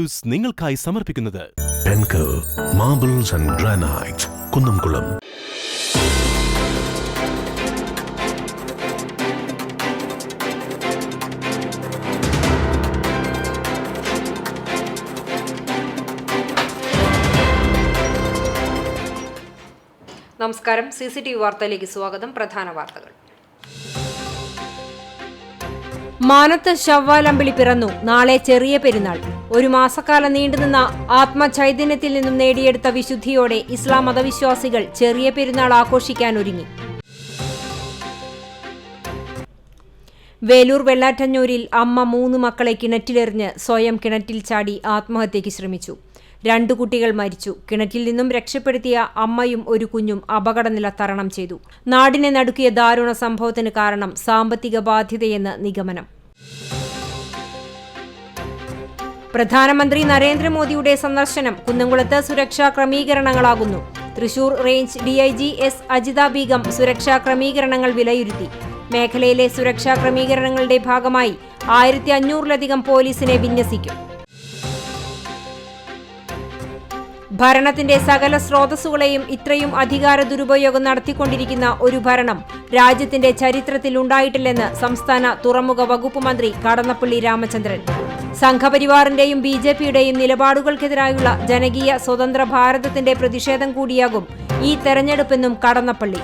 നിങ്ങൾക്കായി സമർപ്പിക്കുന്നത് Penco marbles and granite Kunnamkulam. നമസ്കാരം. CCTV വാർത്തയിലേക്ക് സ്വാഗതം. പ്രധാന വാർത്തകൾ. മാനത്ത് ശവ്വാൽ അമ്പിളി പിറന്നു. നാളെ ചെറിയ പെരുന്നാൾ. ഒരു മാസക്കാലം നീണ്ടുനിന്ന ആത്മചൈതന്യത്തിൽ നിന്നും നേടിയെടുത്ത വിശുദ്ധിയോടെ ഇസ്ലാം മതവിശ്വാസികൾ ചെറിയ പെരുന്നാൾ ആഘോഷിക്കാൻ ഒരുങ്ങി. വേലൂർ വെള്ളാറ്റഞ്ഞൂരിൽ അമ്മ 3 മക്കളെ കിണറ്റിലെറിഞ്ഞ് സ്വയം കിണറ്റിൽ ചാടി ആത്മഹത്യയ്ക്ക് ശ്രമിച്ചു. 2 കുട്ടികൾ മരിച്ചു. കിണറ്റിൽ നിന്നും രക്ഷപ്പെടുത്തിയ അമ്മയും ഒരു കുഞ്ഞും അപകടനില തരണം ചെയ്തു. നാടിനെ നടുക്കിയ ദാരുണ സംഭവത്തിന് കാരണം സാമ്പത്തിക ബാധ്യതയെന്ന് നിഗമനം. പ്രധാനമന്ത്രി നരേന്ദ്രമോദിയുടെ സന്ദർശനം കുന്നംകുളത്ത് സുരക്ഷാ ക്രമീകരണങ്ങളാകുന്നു. Thrissur range DIG S Ajitha Begum സുരക്ഷാ ക്രമീകരണങ്ങൾ വിലയിരുത്തി. മേഖലയിലെ സുരക്ഷാ ക്രമീകരണങ്ങളുടെ ഭാഗമായി 1500-ലധികം പോലീസിനെ വിന്യസിക്കും. ഭരണത്തിന്റെ സകല സ്രോതസ്സുകളെയും ഇത്രയും അധികാര ദുരുപയോഗം നടത്തിക്കൊണ്ടിരിക്കുന്ന ഒരു ഭരണം രാജ്യത്തിന്റെ ചരിത്രത്തിൽ ഉണ്ടായിട്ടില്ലെന്ന് സംസ്ഥാന തുറമുഖ വകുപ്പ് മന്ത്രി കടന്നപ്പള്ളി രാമചന്ദ്രൻ. സംഘപരിവാറിന്റെയും BJPയുടെയും നിലപാടുകൾക്കെതിരായുള്ള ജനകീയ സ്വതന്ത്ര ഭാരതത്തിന്റെ പ്രതിഷേധം കൂടിയാകും ഈ തെരഞ്ഞെടുപ്പെന്നും കടന്നപ്പള്ളി.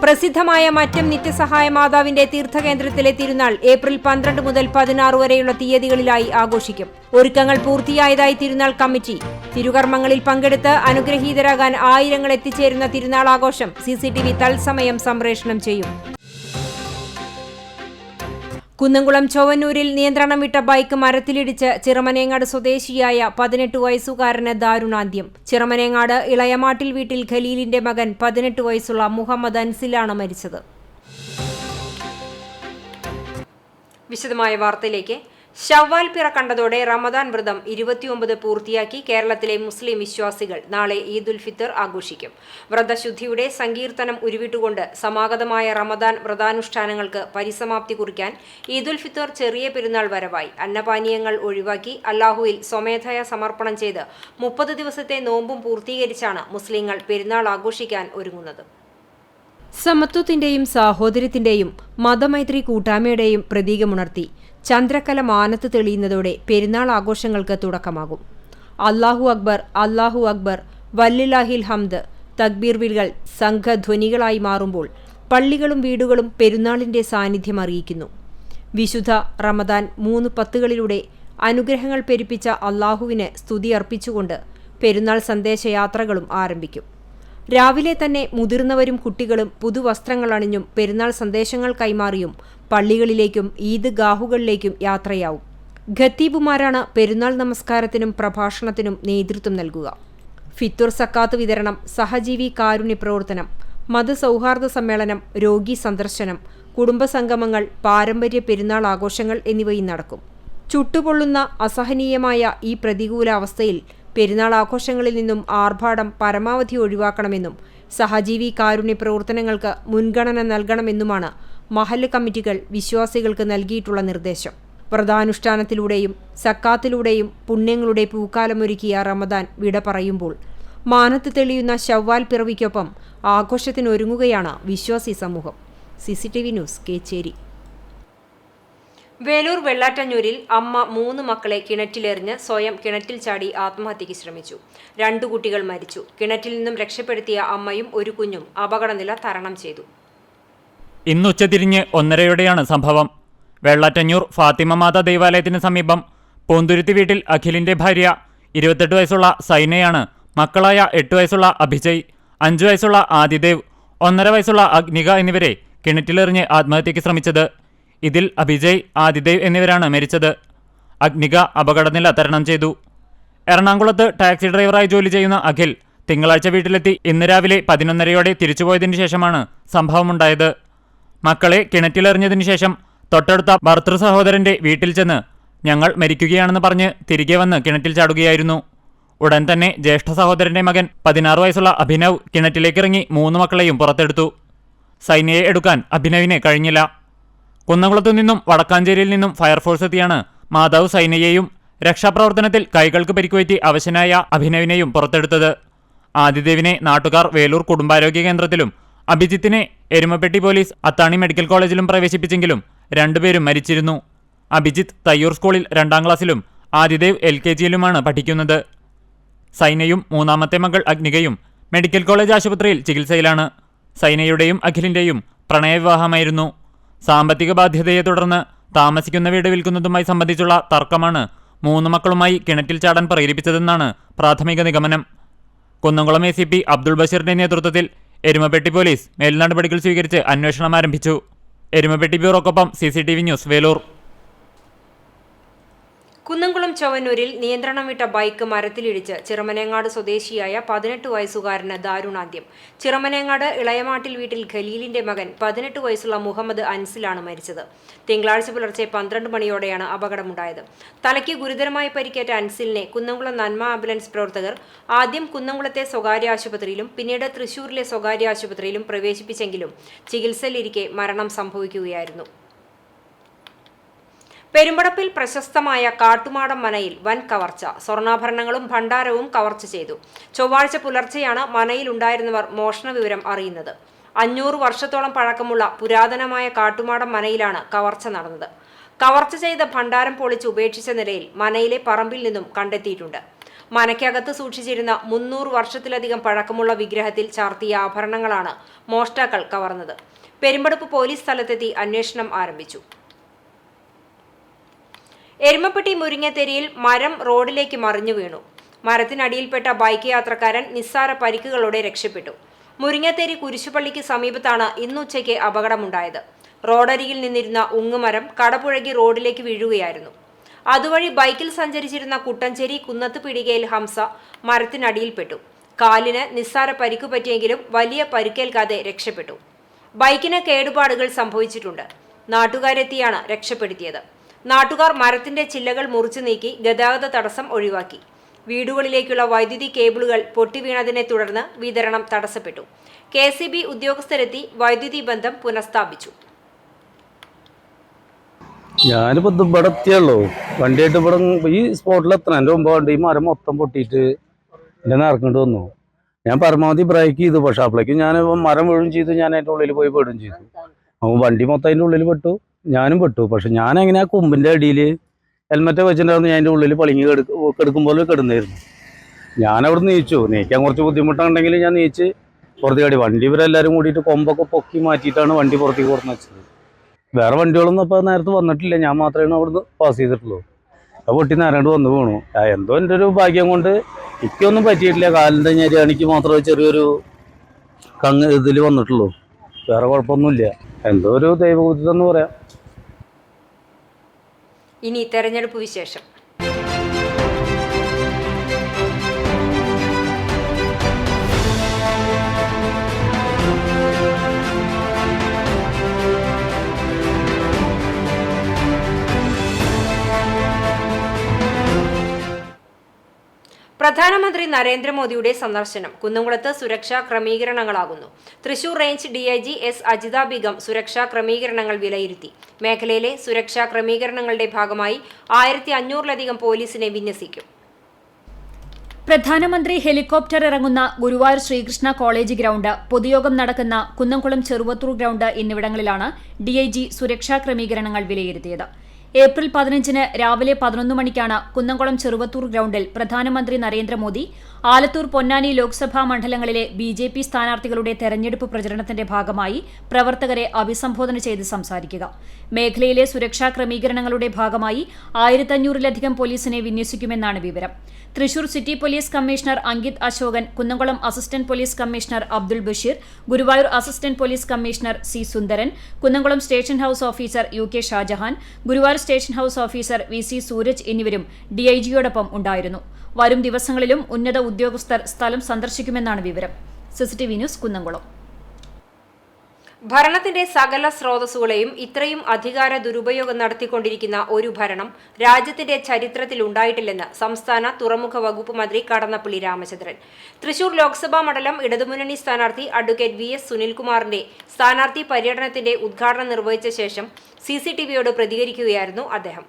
പ്രസിദ്ധമായ മറ്റം നിത്യസഹായ മാതാവിന്റെ തീർത്ഥകേന്ദ്രത്തിലെ തിരുനാൾ ഏപ്രിൽ 12 മുതൽ 16 വരെയുള്ള തീയതികളിലായി ആഘോഷിക്കും. ഒരുക്കങ്ങൾ പൂർത്തിയായതായി തിരുനാൾ കമ്മിറ്റി. തിരുകർമ്മങ്ങളിൽ പങ്കെടുത്ത് അനുഗ്രഹീതരാകാൻ ആയിരങ്ങൾ എത്തിച്ചേരുന്ന തിരുനാൾ ആഘോഷം CCTV തത്സമയം സംപ്രേഷണം ചെയ്യും. കുന്നംകുളം ചൊവ്വന്നൂരിൽ നിയന്ത്രണം വിട്ട ബൈക്ക് മരത്തിലിടിച്ച് ചിറമനേങ്ങാട് സ്വദേശിയായ 18 വയസ്സുകാരന് ദാരുണാന്ത്യം. ചിറമനേങ്ങാട് ഇളയമാട്ടിൽ വീട്ടിൽ ഖലീലിന്റെ മകൻ 18 വയസ്സുള്ള മുഹമ്മദ് അൻസിലാണ് മരിച്ചത്. വിശദമായ വാർത്തയിലേക്ക്. ശവ്വാൽ പിറ കണ്ടതോടെ റമദാൻ വ്രതം 29 പൂർത്തിയാക്കി കേരളത്തിലെ മുസ്ലിം വിശ്വാസികൾ നാളെ ഈദുൽ ഫിത്തർ ആഘോഷിക്കും. വ്രതശുദ്ധിയുടെ സങ്കീർത്തനം ഉരുവിട്ടുകൊണ്ട് സമാഗതമായ റമദാൻ വ്രതാനുഷ്ഠാനങ്ങൾക്ക് പരിസമാപ്തി കുറിക്കാൻ ഈദുൽ ഫിത്തർ ചെറിയ പെരുന്നാൾ വരവായി. അന്നപാനീയങ്ങൾ ഒഴിവാക്കി അല്ലാഹുവിൽ സ്വമേധയാ സമർപ്പണം ചെയ്ത് 30 ദിവസത്തെ നോമ്പും പൂർത്തീകരിച്ചാണ് മുസ്ലിങ്ങൾ പെരുന്നാൾ ആഘോഷിക്കാൻ ഒരുങ്ങുന്നത്. സമത്വത്തിന്റെയും സാഹോദര്യത്തിന്റെയും മതമൈത്രി കൂട്ടായ്മയുടെയും പ്രതീകമുണർത്തി ചന്ദ്രക്കല മാനത്ത് തെളിയുന്നതോടെ പെരുന്നാൾ ആഘോഷങ്ങൾക്ക് തുടക്കമാകും. അല്ലാഹു അക്ബർ, അല്ലാഹു അക്ബർ, വല്ലില്ലാഹിൽ ഹംദ്, തക്ബീർ വിളികൾ സംഘധ്വനികളായി മാറുമ്പോൾ പള്ളികളും വീടുകളും പെരുന്നാളിന്റെ സാന്നിധ്യം അറിയിക്കുന്നു. വിശുദ്ധ റമദാൻ 3 പത്തുകളിലൂടെ അനുഗ്രഹങ്ങൾ പെരുപ്പിച്ച അല്ലാഹുവിന് സ്തുതി അർപ്പിച്ചുകൊണ്ട് പെരുന്നാൾ സന്ദേശയാത്രകളും ആരംഭിക്കും. രാവിലെ തന്നെ മുതിർന്നവരും കുട്ടികളും പുതുവസ്ത്രങ്ങൾ അണിഞ്ഞും പെരുന്നാൾ സന്ദേശങ്ങൾ കൈമാറിയും പള്ളികളിലേക്കും ഈദ് ഗാഹുകളിലേക്കും യാത്രയാവും. ഖത്തീബുമാരാണ് പെരുന്നാൾ നമസ്കാരത്തിനും പ്രഭാഷണത്തിനും നേതൃത്വം നൽകുക. ഫിത്തുർ സക്കാത്ത് വിതരണം, സഹജീവി കാരുണ്യ പ്രവർത്തനം, മതസൗഹാർദ്ദ സമ്മേളനം, രോഗി സന്ദർശനം, കുടുംബസംഗമങ്ങൾ, പാരമ്പര്യ പെരുന്നാൾ ആഘോഷങ്ങൾ എന്നിവയും നടക്കും. ചുട്ടുപൊള്ളുന്ന അസഹനീയമായ ഈ പ്രതികൂലാവസ്ഥയിൽ പെരുന്നാൾ ആഘോഷങ്ങളിൽ നിന്നും ആർഭാടം പരമാവധി ഒഴിവാക്കണമെന്നും സഹജീവി കാരുണ്യ പ്രവർത്തനങ്ങൾക്ക് മുൻഗണന നൽകണമെന്നുമാണ് മഹല്ല് കമ്മിറ്റികൾ വിശ്വാസികൾക്ക് നൽകിയിട്ടുള്ള നിർദ്ദേശം. വ്രതാനുഷ്ഠാനത്തിലൂടെയും സക്കാത്തിലൂടെയും പുണ്യങ്ങളുടെ പൂക്കാലമൊരുക്കിയ റമദാൻ വിട പറയുമ്പോൾ മാനത്ത് തെളിയുന്ന ശവ്വാൽ പിറവിക്കൊപ്പം ആഘോഷത്തിനൊരുങ്ങുകയാണ് വിശ്വാസി സമൂഹം. CCTV news, Kechery. വേലൂർ വെള്ളാറ്റഞ്ഞൂരിൽ അമ്മ 3 മക്കളെ കിണറ്റിലെറിഞ്ഞ് സ്വയം കിണറ്റിൽ ചാടി ആത്മഹത്യയ്ക്ക് ശ്രമിച്ചു. 2 കുട്ടികൾ മരിച്ചു. കിണറ്റിൽ നിന്നും രക്ഷപ്പെടുത്തിയ അമ്മയും ഒരു കുഞ്ഞും അപകടനില തരണം ചെയ്തു. ഇന്ന് ഉച്ചതിരിഞ്ഞ് 1:30-യോടെയാണ് സംഭവം. വെള്ളാറ്റഞ്ഞൂർ ഫാത്തിമ മാതാ ദേവാലയത്തിന് സമീപം പൂന്തുരുത്തി വീട്ടിൽ അഖിലിന്റെ ഭാര്യ 28 വയസ്സുള്ള സൈനയാണ് മക്കളായ 8 വയസ്സുള്ള അഭിജയ്, 5 വയസ്സുള്ള ആദിദേവ്, 1.5 വയസ്സുള്ള അഗ്നിക എന്നിവരെ കിണറ്റിലെറിഞ്ഞ് ആത്മഹത്യയ്ക്ക് ശ്രമിച്ചത്. ഇതിൽ അഭിജയ്, ആദിദേവ് എന്നിവരാണ് മരിച്ചത്. അഗ്നിക അപകടനില തരണം ചെയ്തു. എറണാകുളത്ത് ടാക്സി ഡ്രൈവറായി ജോലി ചെയ്യുന്ന അഖിൽ തിങ്കളാഴ്ച വീട്ടിലെത്തി ഇന്ന് രാവിലെ 11:30-യോടെ തിരിച്ചുപോയതിനു ശേഷമാണ് സംഭവമുണ്ടായത്. മക്കളെ കിണറ്റിലെറിഞ്ഞതിനു ശേഷം തൊട്ടടുത്ത ഭർത്തൃ സഹോദരന്റെ വീട്ടിൽ ചെന്ന് ഞങ്ങൾ മരിക്കുകയാണെന്ന് പറഞ്ഞ് തിരികെ വന്ന് കിണറ്റിൽ ചാടുകയായിരുന്നു. ഉടൻ തന്നെ ജ്യേഷ്ഠ സഹോദരന്റെ മകൻ 16 വയസ്സുള്ള അഭിനവ് കിണറ്റിലേക്കിറങ്ങി 3 മക്കളെയും പുറത്തെടുത്തു. സൈന്യയെ എടുക്കാൻ അഭിനവിന് കഴിഞ്ഞില്ല. കുന്നംകുളത്തു നിന്നും വടക്കാഞ്ചേരിയിൽ നിന്നും ഫയർഫോഴ്സ് എത്തിയാണ് മാതാവ് സൈനയെയും രക്ഷാപ്രവർത്തനത്തിൽ കൈകൾക്ക് പരിക്കുപറ്റി അവശനായ അഭിനവിനെയും പുറത്തെടുത്തത്. ആദിദേവിനെ നാട്ടുകാർ വേലൂർ കുടുംബാരോഗ്യ കേന്ദ്രത്തിലും അഭിജിത്തിനെ എരുമപ്പെട്ടി പോലീസ് അത്താണി മെഡിക്കൽ കോളേജിലും പ്രവേശിപ്പിച്ചെങ്കിലും രണ്ടുപേരും മരിച്ചിരുന്നു. അഭിജിത്ത് തയ്യൂർ സ്കൂളിൽ 2ാം ക്ലാസ്സിലും ആദിദേവ് LKGയിലുമാണ് പഠിക്കുന്നത്. സൈനയും മൂന്നാമത്തെ മകൾ അഗ്നികയും മെഡിക്കൽ കോളേജ് ആശുപത്രിയിൽ ചികിത്സയിലാണ്. സൈനയുടെയും അഖിലിന്റെയും പ്രണയവിവാഹമായിരുന്നു. സാമ്പത്തിക ബാധ്യതയെ തുടർന്ന് താമസിക്കുന്ന വീട് വിൽക്കുന്നതുമായി സംബന്ധിച്ചുള്ള തർക്കമാണ് 3 മക്കളുമായി കിണറ്റിൽ ചാടാൻ പ്രേരിപ്പിച്ചതെന്നാണ് പ്രാഥമിക നിഗമനം. കുന്നംകുളം ACP അബ്ദുൾ ബഷീറിന്റെ നേതൃത്വത്തിൽ എരുമപ്പെട്ടി പോലീസ് മേൽനടപടികൾ സ്വീകരിച്ച് അന്വേഷണം ആരംഭിച്ചു. എരുമപ്പെട്ടി ബ്യൂറോക്കൊപ്പം CCTV ന്യൂസ് വേലൂർ. കുന്നംകുളം ചൊവ്വന്നൂരിൽ നിയന്ത്രണം വിട്ട ബൈക്ക് മരത്തിലിടിച്ച് ചിറമനേങ്ങാട് സ്വദേശിയായ 18 വയസ്സുകാരന് ദാരുണാന്ത്യം. ചിറമനേങ്ങാട് ഇളയമാട്ടിൽ വീട്ടിൽ ഖലീലിന്റെ മകൻ 18 വയസ്സുള്ള മുഹമ്മദ് അൻസിലാണ് മരിച്ചത്. തിങ്കളാഴ്ച പുലർച്ചെ 12 മണിയോടെയാണ് അപകടമുണ്ടായത്. തലയ്ക്ക് ഗുരുതരമായി പരിക്കേറ്റ അൻസിലിനെ കുന്നംകുളം നന്മ ആംബുലൻസ് പ്രവർത്തകർ ആദ്യം കുന്നംകുളത്തെ സ്വകാര്യ ആശുപത്രിയിലും പിന്നീട് തൃശൂരിലെ സ്വകാര്യ ആശുപത്രിയിലും പ്രവേശിപ്പിച്ചെങ്കിലും ചികിത്സയിലിരിക്കെ മരണം സംഭവിക്കുകയായിരുന്നു. പെരുമ്പടപ്പിൽ പ്രശസ്തമായ കാട്ടുമാടം മനയിൽ വൻ കവർച്ച. സ്വർണ്ണാഭരണങ്ങളും ഭണ്ഡാരവും കവർച്ച ചെയ്തു. ചൊവ്വാഴ്ച പുലർച്ചെയാണ് മനയിലുണ്ടായിരുന്നവർ മോഷണ വിവരം അറിയുന്നത്. 500 വർഷത്തോളം പഴക്കമുള്ള പുരാതനമായ കാട്ടുമാടം മനയിലാണ് കവർച്ച നടന്നത്. കവർച്ച ചെയ്ത ഭണ്ഡാരം പൊളിച്ച് ഉപേക്ഷിച്ച നിലയിൽ മനയിലെ പറമ്പിൽ നിന്നും കണ്ടെത്തിയിട്ടുണ്ട്. മനയ്ക്കകത്ത് സൂക്ഷിച്ചിരുന്ന 300 വർഷത്തിലധികം പഴക്കമുള്ള വിഗ്രഹത്തിൽ ചാർത്തിയ ആഭരണങ്ങളാണ് മോഷ്ടാക്കൾ കവർന്നത്. പെരുമ്പടപ്പ് പോലീസ് സ്ഥലത്തെത്തി അന്വേഷണം ആരംഭിച്ചു. എരുമപ്പെട്ടി മുരിങ്ങത്തേരിയിൽ മരം റോഡിലേക്ക് മറിഞ്ഞു വീണു. മരത്തിനടിയിൽപ്പെട്ട ബൈക്ക് യാത്രക്കാരൻ നിസ്സാര പരിക്കുകളോടെ രക്ഷപ്പെട്ടു. മുരിങ്ങത്തേരി കുരിശുപള്ളിക്ക് സമീപത്താണ് ഇന്നുച്ചയ്ക്ക് അപകടമുണ്ടായത്. റോഡരികിൽ നിന്നിരുന്ന ഉങ്ങുമരം കടപുഴകി റോഡിലേക്ക് വീഴുകയായിരുന്നു. അതുവഴി ബൈക്കിൽ സഞ്ചരിച്ചിരുന്ന കുട്ടഞ്ചേരി കുന്നത്ത് പിടികയിൽ ഹംസ മരത്തിനടിയിൽപ്പെട്ടു. കാലിന് നിസ്സാര പരിക്കു പറ്റിയെങ്കിലും വലിയ പരിക്കേൽക്കാതെ രക്ഷപ്പെട്ടു. ബൈക്കിന് കേടുപാടുകൾ സംഭവിച്ചിട്ടുണ്ട്. നാട്ടുകാരെത്തിയാണ് രക്ഷപ്പെടുത്തിയത്. നാട്ടുകാർ മരത്തിന്റെ ചില്ലകൾ മുറിച്ചു നീക്കി ഗതാഗത തടസ്സം ഒഴിവാക്കി. വീടുകളിലേക്കുള്ള വൈദ്യുതി കേബിളുകൾ പൊട്ടിവീണതിനെ തുടർന്ന് വിതരണം തടസ്സപ്പെട്ടു. KCB ഉദ്യോഗസ്ഥരെത്തി വൈദ്യുതി ബന്ധം പുനഃസ്ഥാപിച്ചു. ഞാനിപ്പോൾ ഇവിടെ എത്തിയുള്ളൂ. വണ്ടിയായിട്ട് ഇവിടെ ഈ സ്പോട്ടിൽ എത്തണം. എൻ്റെ മുമ്പ് വണ്ടി ഈ മരം മൊത്തം പൊട്ടിയിട്ട് എൻ്റെ നേർക്കൊണ്ട് വന്നു. ഞാൻ പരമാവധി ബ്രേക്ക് ചെയ്തു. പക്ഷെ അപ്പോഴേക്കും ഞാൻ മരം വീഴും ചെയ്തു. ഞാൻ അതിൻ്റെ ഉള്ളിൽ പോയി പെടുകയും ചെയ്തു. അപ്പോൾ വണ്ടി മൊത്തം അതിൻ്റെ ഉള്ളിൽ പെട്ടു, ഞാനും പെട്ടു. പക്ഷെ ഞാൻ എങ്ങനെ ആ കൊമ്പിൻ്റെ അടിയിൽ ഹെൽമെറ്റ് വെച്ചിട്ടുണ്ടായിരുന്നു. ഞാൻ അതിൻ്റെ ഉള്ളിൽ പളിങ്ങി കിടക്കുമ്പോൾ കിടന്നായിരുന്നു. ഞാനവിടെ നീക്കാൻ കുറച്ച് ബുദ്ധിമുട്ടുണ്ടെങ്കിൽ ഞാൻ നീച്ച് പുറത്തേക്ക് അടി. വണ്ടി ഇവരെല്ലാവരും കൂടിയിട്ട് കൊമ്പൊക്കെ പൊക്കി മാറ്റിയിട്ടാണ് വണ്ടി പുറത്തേക്ക് കൊടുന്ന് വെച്ചത്. വേറെ വണ്ടികളൊന്നും ഇപ്പോൾ നേരത്തെ വന്നിട്ടില്ല. ഞാൻ മാത്രമേ അവിടുന്ന് പാസ് ചെയ്തിട്ടുള്ളൂ. അത് പൊട്ടി നേരാണ്ട് വന്നു പോണു. എന്തോ എൻ്റെ ഒരു ഭാഗ്യം കൊണ്ട് എനിക്കൊന്നും പറ്റിയിട്ടില്ല. കാലിൻ്റെ ഞെരിയാണിക്ക് മാത്രമേ ചെറിയൊരു ഇതിൽ വന്നിട്ടുള്ളൂ. വേറെ കുഴപ്പമൊന്നുമില്ല. എന്തോ ഒരു ദൈവബുദ്ധിതെന്ന് പറയാം. ഇനി തെരഞ്ഞെടുപ്പ് വിശേഷം. പ്രധാനമന്ത്രി നരേന്ദ്രമോദിയുടെ സന്ദർശനം കുന്നംകുളത്ത് സുരക്ഷാ ക്രമീകരണങ്ങളാകുന്നു. Thrissur range DIG S Ajitha Begum സുരക്ഷാ ക്രമീകരണങ്ങൾ വിലയിരുത്തി. മേഖലയിലെ സുരക്ഷാ ക്രമീകരണങ്ങളുടെ ഭാഗമായി 1500-ലധികം പോലീസിനെ വിന്യസിക്കും. പ്രധാനമന്ത്രി ഹെലികോപ്റ്റർ ഇറങ്ങുന്ന ഗുരുവായൂർ ശ്രീകൃഷ്ണ കോളേജ് ഗ്രൗണ്ട്, പൊതുയോഗം നടക്കുന്ന കുന്നംകുളം ചെറുവത്തൂർ ഗ്രൗണ്ട് എന്നിവിടങ്ങളിലാണ് DIG സുരക്ഷാ ക്രമീകരണങ്ങൾ വിലയിരുത്തിയത്. ഏപ്രിൽ 15-ന് രാവിലെ 11 മണിക്കാണ് കുന്നംകുളം ചെറുവത്തൂർ ഗ്രൗണ്ടിൽ പ്രധാനമന്ത്രി നരേന്ദ്രമോദി ആലത്തൂർ, പൊന്നാനി ലോക്സഭാ മണ്ഡലങ്ങളിലെ BJP സ്ഥാനാർത്ഥികളുടെ തെരഞ്ഞെടുപ്പ് പ്രചരണത്തിന്റെ ഭാഗമായി പ്രവർത്തകരെ അഭിസംബോധന ചെയ്ത് സംസാരിക്കുക. മേഖലയിലെ സുരക്ഷാ ക്രമീകരണങ്ങളുടെ ഭാഗമായി 1500-ലധികം പോലീസിനെ വിന്യസിക്കുമെന്നാണ് വിവരം. Thrissur city police commissioner Ankit Ashokan, Kunnamkulam assistant police commissioner Abdul Basheer, Guruvayur assistant police commissioner C Sundaran, Kunnamkulam station house officer UK Shajahan, Guruvayur station house officer VC Sooraj എന്നിവരും DIGയോടൊപ്പം ഉണ്ടായിരുന്നു. വരും ദിവസങ്ങളിലും ഉന്നത ഉദ്യോഗസ്ഥർ സ്ഥലം സന്ദർശിക്കുമെന്നാണ് വിവരം. CCTV news Kunnamkulam. ഭരണത്തിന്റെ സകല സ്രോതസ്സുകളെയും ഇത്രയും അധികാര ദുരുപയോഗം നടത്തിക്കൊണ്ടിരിക്കുന്ന ഒരു ഭരണം രാജ്യത്തിന്റെ ചരിത്രത്തിൽ ഉണ്ടായിട്ടില്ലെന്ന് സംസ്ഥാന തുറമുഖ വകുപ്പ് മന്ത്രി കടന്നപ്പള്ളി രാമചന്ദ്രൻ. തൃശൂർ ലോക്സഭാ മണ്ഡലം ഇടതുമുന്നണി സ്ഥാനാർത്ഥി അഡ്വക്കേറ്റ് VS സുനിൽകുമാറിന്റെ സ്ഥാനാർത്ഥി പര്യടനത്തിന്റെ ഉദ്ഘാടനം നിർവഹിച്ച ശേഷം CCTVയോട് പ്രതികരിക്കുകയായിരുന്നു അദ്ദേഹം.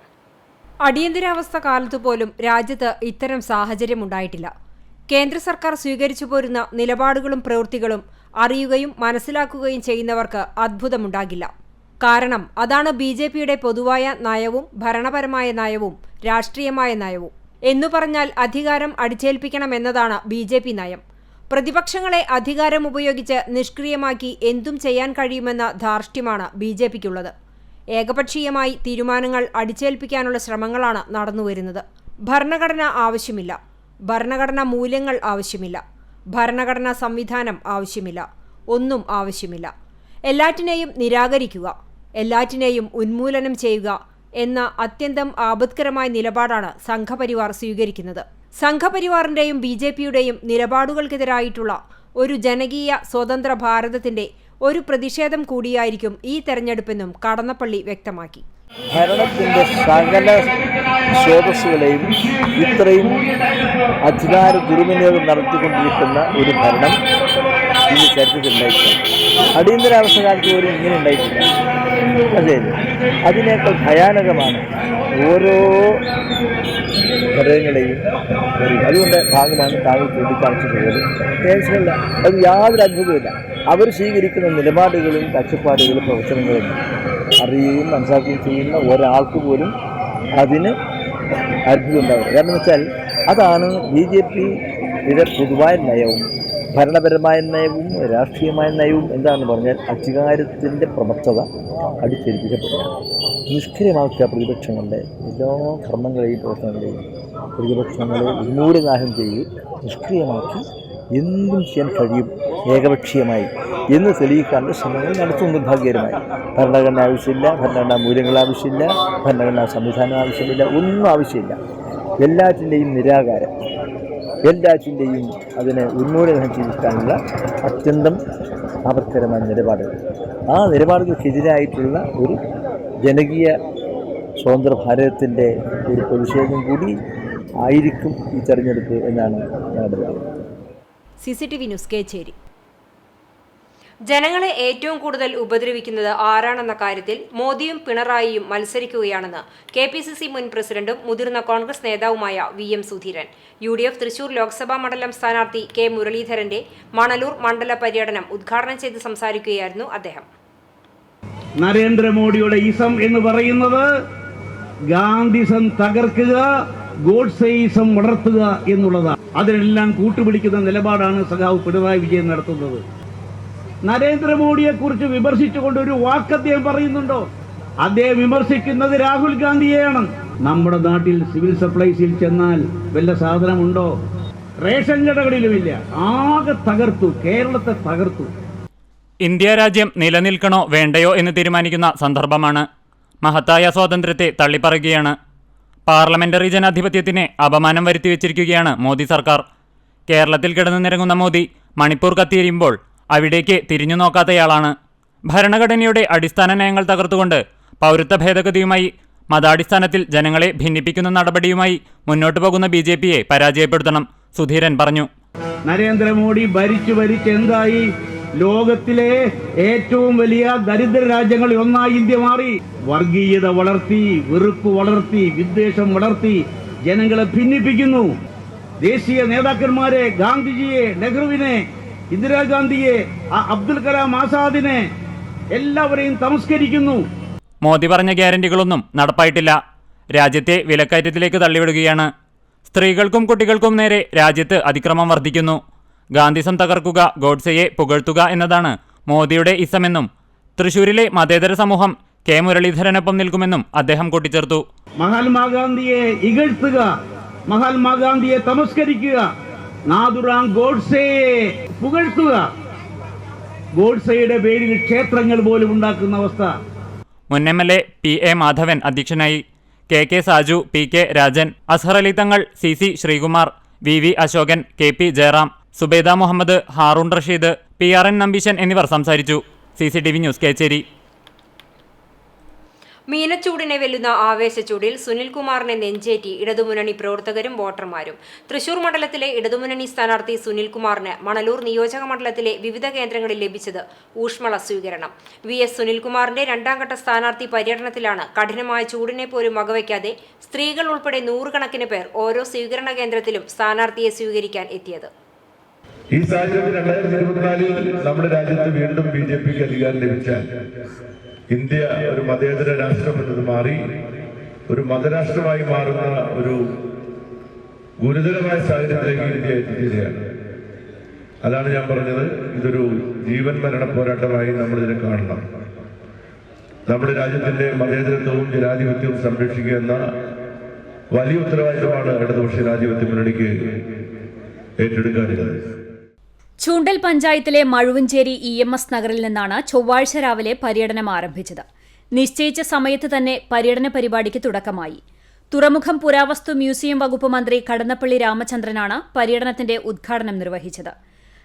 അടിയന്തരാവസ്ഥ കാലത്തുപോലും രാജ്യത്ത് ഇത്തരം സാഹചര്യമുണ്ടായിട്ടില്ല. കേന്ദ്ര സർക്കാർ സ്വീകരിച്ചു പോരുന്ന നിലപാടുകളും പ്രവൃത്തികളും അറിയുകയും മനസ്സിലാക്കുകയും ചെയ്യുന്നവർക്ക് അത്ഭുതമുണ്ടാകില്ല. കാരണം അതാണ് BJPയുടെ പൊതുവായ നയവും ഭരണപരമായ നയവും രാഷ്ട്രീയമായ നയവും. എന്നു പറഞ്ഞാൽ അധികാരം അടിച്ചേൽപ്പിക്കണമെന്നതാണ് BJP നയം. പ്രതിപക്ഷങ്ങളെ അധികാരം ഉപയോഗിച്ച് നിഷ്ക്രിയമാക്കി എന്തും ചെയ്യാൻ കഴിയുമെന്ന ധാർഷ്ട്യമാണ് BJPക്കുള്ളത്. ഏകപക്ഷീയമായി തീരുമാനങ്ങൾ അടിച്ചേൽപ്പിക്കാനുള്ള ശ്രമങ്ങളാണ് നടന്നുവരുന്നത്. ഭരണഘടന ആവശ്യമില്ല, ഭരണഘടനാ മൂല്യങ്ങൾ ആവശ്യമില്ല, ഭരണഘടനാ സംവിധാനം ആവശ്യമില്ല, ഒന്നും ആവശ്യമില്ല. എല്ലാറ്റിനെയും നിരാകരിക്കുക, എല്ലാറ്റിനെയും ഉന്മൂലനം ചെയ്യുക എന്ന അത്യന്തം ആപത്കരമായ നിലപാടാണ് സംഘപരിവാർ സ്വീകരിക്കുന്നത്. സംഘപരിവാറിന്റെയും BJPയുടെയും നിലപാടുകൾക്കെതിരായിട്ടുള്ള ഒരു ജനകീയ സ്വതന്ത്ര ഭാരതത്തിന്റെ ഒരു പ്രതിഷേധം കൂടിയായിരിക്കും ഈ തെരഞ്ഞെടുപ്പെന്നും കടന്നപ്പള്ളി വ്യക്തമാക്കി. ഭരണത്തിന്റെ സകല സ്രോതസ്സുകളെയും ഇത്രയും അധികാര ദുർവിനിയോഗം നടത്തിക്കൊണ്ടിരിക്കുന്ന ഒരു ഭരണം ഈ ചരിത്രത്തിൽ ഉണ്ടായിട്ടില്ല. അടിയന്തരാവസ്ഥ കാലത്ത് പോലും ഇങ്ങനെ ഉണ്ടായിട്ടില്ല. അതെ, അതിനേക്കാൾ ഭയാനകമാണ് ഓരോ ഘടകങ്ങളെയും. അതുകൊണ്ട് ഭാഗമാണ് താങ്കൾ ചൂണ്ടിക്കാണിച്ചിട്ടുള്ളത്. കേസിലല്ല, അത് യാതൊരു അത്ഭുതമില്ല. അവർ സ്വീകരിക്കുന്ന നിലപാടുകളും കാഴ്ചപ്പാടുകളും പ്രവർത്തനങ്ങളും അറിയുകയും മനസ്സിലാക്കുകയും ചെയ്യുന്ന ഒരാൾക്ക് പോലും അതിന് അത്ഭുതം ഉണ്ടാവില്ല. കാരണം വെച്ചാൽ അതാണ് BJPയുടെ പൊതുവായ നയവും ഭരണപരമായ നയവും രാഷ്ട്രീയമായ നയവും. എന്താണെന്ന് പറഞ്ഞാൽ അധികാരത്തിൻ്റെ പ്രമത്തത അടിച്ചേൽപ്പിക്കപ്പെടുക, നിഷ്ക്രിയമാക്കുക പ്രതിപക്ഷങ്ങളുടെ എല്ലാ കർമ്മങ്ങളെയും പ്രവർത്തനങ്ങളെയും പ്രതിപക്ഷങ്ങളെ ഉന്മൂലനാശം ചെയ്യുകയും നിഷ്ക്രിയമാക്കി എന്തും ചെയ്യാൻ കഴിയും ഏകപക്ഷീയമായി എന്ന് തെളിയിക്കാനുള്ള ശ്രമങ്ങൾ നടത്തുന്ന നിർഭാഗ്യകരമായി. ഭരണഘടന ആവശ്യമില്ല, ഭരണഘടനാ മൂല്യങ്ങൾ ആവശ്യമില്ല, ഭരണഘടനാ സംവിധാനം ആവശ്യമില്ല, ഒന്നും ആവശ്യമില്ല. എല്ലാറ്റിൻ്റെയും നിരാകാരം, എല്ലാറ്റിൻ്റെയും അതിനെ ഉന്മൂലനം ചെയ്യിക്കാനുള്ള അത്യന്തം ആപത്കരമായ നിലപാടുകൾ. ആ നിലപാടുകൾക്കെതിരായിട്ടുള്ള ഒരു ജനകീയ സ്വതന്ത്ര ഭാരതത്തിൻ്റെ ഒരു പ്രതിഷേധം കൂടി ആയിരിക്കും ഈ തെരഞ്ഞെടുപ്പ് എന്നാണ് ഞങ്ങളുടെ പറയുന്നത്. CCTV news Kecheri. ജനങ്ങളെ ഏറ്റവും കൂടുതൽ ഉപദ്രവിക്കുന്നത് ആരാണെന്ന കാര്യത്തിൽ മോദിയും പിണറായിയും മത്സരിക്കുകയാണെന്ന് KPCC മുൻ പ്രസിഡന്റും മുതിർന്ന കോൺഗ്രസ് നേതാവുമായ VM സുധീരൻ. UDF തൃശൂർ ലോക്സഭാ മണ്ഡലം സ്ഥാനാർത്ഥി K മുരളീധരന്റെ മണലൂർ മണ്ഡല പര്യടനം ഉദ്ഘാടനം ചെയ്ത് സംസാരിക്കുകയായിരുന്നു അദ്ദേഹം. നരേന്ദ്രമോദിയുടെ ഇസം എന്ന് പറയുന്നത് ഗാന്ധിസം തകർക്കുക, ഗോഡ്സെയിസം വളർത്തുക എന്നുള്ളതാണ്. അതിനെല്ലാം കൂട്ടുപിടിക്കുന്ന നിലപാടാണ് സഖാവ് പിണറായി വിജയൻ നടത്തുന്നത്. നരേന്ദ്രമോദിയെ കുറിച്ച് വിമർശിച്ചുകൊണ്ട് ഒരു വാക്ക് അദ്ദേഹം പറയുന്നുണ്ടോ? അദ്ദേഹം വിമർശിക്കുന്നത് രാഹുൽ ഗാന്ധിയെയാണ്. നമ്മുടെ നാട്ടിൽ സിവിൽ സപ്ലൈസിൽ ചെന്നാൽ വല്ല സാധനമുണ്ടോ? റേഷൻ കടകളിലുമില്ല. ആകെ തകർത്തു, കേരളത്തെ തകർത്തു. ഇന്ത്യ രാജ്യം നിലനിൽക്കണോ വേണ്ടയോ എന്ന് തീരുമാനിക്കുന്ന സന്ദർഭമാണ്. മഹത്തായ സ്വാതന്ത്ര്യത്തെ തള്ളിപ്പറയുകയാണ്. പാർലമെന്ററി ജനാധിപത്യത്തിന് അപമാനം വരുത്തിവെച്ചിരിക്കുകയാണ് മോദി സർക്കാർ. കേരളത്തിൽ കിടന്നു നിരങ്ങുന്ന മോദി മണിപ്പൂർ കത്തിയെരിയുമ്പോൾ അവിടേക്ക് തിരിഞ്ഞു നോക്കാത്തയാളാണ്. ഭരണഘടനയുടെ അടിസ്ഥാന നയങ്ങൾ തകർത്തുകൊണ്ട് പൗരത്വ ഭേദഗതിയുമായി മതാടിസ്ഥാനത്തിൽ ജനങ്ങളെ ഭിന്നിപ്പിക്കുന്ന നടപടിയുമായി മുന്നോട്ടു പോകുന്ന BJPയെ പരാജയപ്പെടുത്തണം, സുധീരൻ പറഞ്ഞു. നരേന്ദ്രമോദി ഭരിച്ച് എന്തായി? ലോകത്തിലെ ഏറ്റവും വലിയ ദരിദ്ര രാജ്യങ്ങളിൽ ഒന്നായി ഇന്ത്യ മാറി. വർഗീയത വളർത്തി, വെറുപ്പ് വളർത്തി, വിദ്വേഷം വളർത്തി, ജനങ്ങളെ ഭിന്നിപ്പിക്കുന്നു. ദേശീയ നേതാക്കന്മാരെ, ഗാന്ധിജിയെ, നെഹ്റുവിനെ, ഇന്ദിരാഗാന്ധിയെ, അബ്ദുൽ കലാം ആസാദിനെ എല്ലാവരെയും തമസ്കരിക്കുന്നു. മോദി പറഞ്ഞ ഗ്യാരണ്ടികളൊന്നും നടപ്പായിട്ടില്ല. രാജ്യത്തെ വിലക്കയറ്റത്തിലേക്ക് തള്ളിവിടുകയാണ്. സ്ത്രീകൾക്കും കുട്ടികൾക്കും നേരെ രാജ്യത്ത് അതിക്രമം വർദ്ധിക്കുന്നു. ഗാന്ധിസം തകർക്കുക, ഗോഡ്സെയെ പുകഴ്ത്തുക എന്നതാണ് മോദിയുടെ ഇസമെന്നും തൃശൂരിലെ മതേതര സമൂഹം K മുരളീധരനൊപ്പം നിൽക്കുമെന്നും അദ്ദേഹം കൂട്ടിച്ചേർത്തു. മഹാത്മാഗാന്ധിയെ ഇകഴ്ത്തുക, മഹാത്മാഗാന്ധിയെ തമസ്കരിക്കുക, നാഥുറാം ഗോഡ്സെയെ പുകഴ്ത്തുക, ഗോഡ്സെയുടെ പേരിൽ ക്ഷേത്രങ്ങൾ പോലും ഉണ്ടാക്കുന്ന അവസ്ഥ. മുൻ MLA PA മാധവൻ അധ്യക്ഷനായി. KK സാജു, PK രാജൻ, അസ്ഹർ അലി തങ്ങൾ, CC Sreekumar, VV Ashokan, KP Jayaram, Subaida Muhammad, Haroon Rasheed, PRN Nambeesan എന്നിവർ സംസാരിച്ചു. CCTV news Kecheri. മീനച്ചൂടിനെ വെല്ലുന്ന ആവേശച്ചൂടിൽ സുനിൽകുമാറിനെ നെഞ്ചേറ്റി ഇടതുമുന്നണി പ്രവർത്തകരും വോട്ടർമാരും. തൃശൂർ മണ്ഡലത്തിലെ ഇടതുമുന്നണി സ്ഥാനാർത്ഥി സുനിൽകുമാറിന് മണലൂർ നിയോജക മണ്ഡലത്തിലെ വിവിധ കേന്ദ്രങ്ങളിൽ ലഭിച്ചത് ഊഷ്മള സ്വീകരണം. VS സുനിൽകുമാറിന്റെ രണ്ടാംഘട്ട സ്ഥാനാർത്ഥി പര്യടനത്തിലാണ് കഠിനമായ ചൂടിനെ പോലും വകവയ്ക്കാതെ സ്ത്രീകൾ ഉൾപ്പെടെ നൂറുകണക്കിന് പേർ ഓരോ സ്വീകരണ കേന്ദ്രത്തിലും സ്ഥാനാർത്ഥിയെ സ്വീകരിക്കാൻ എത്തിയത്. ഈ സാഹചര്യത്തിൽ 2024 നമ്മുടെ രാജ്യത്ത് വീണ്ടും BJPക്ക് അധികാരം ലഭിച്ചാൽ ഇന്ത്യ ഒരു മതേതര രാഷ്ട്രമെന്നത് മാറി ഒരു മതരാഷ്ട്രമായി മാറുന്ന ഒരു ഗുരുതരമായ സാഹചര്യത്തിലേക്ക് ഇന്ത്യ എത്തിക്കുകയാണ്. അതാണ് ഞാൻ പറഞ്ഞത്, ഇതൊരു ജീവൻ മരണ പോരാട്ടമായി നമ്മൾ ഇതിനെ കാണണം. നമ്മുടെ രാജ്യത്തിന്റെ മതേതരത്വവും ജനാധിപത്യവും സംരക്ഷിക്കുക എന്ന വലിയ ഉത്തരവാദിത്തമാണ് ഇടതുപക്ഷ ജനാധിപത്യ മുന്നണിക്ക് ഏറ്റെടുക്കാനുള്ളത്. ചൂണ്ടൽ പഞ്ചായത്തിലെ മഴുവഞ്ചേരി EMS നഗറിൽ നിന്നാണ് ചൊവ്വാഴ്ച രാവിലെ പര്യടനം ആരംഭിച്ചത്. നിശ്ചയിച്ച സമയത്ത് തന്നെ പര്യടന പരിപാടിക്ക് തുടക്കമായി. തുറമുഖം പുരാവസ്തു മ്യൂസിയം വകുപ്പ് മന്ത്രി കടന്നപ്പള്ളി രാമചന്ദ്രനാണ് പര്യടനത്തിന്റെ ഉദ്ഘാടനം നിർവഹിച്ചത്.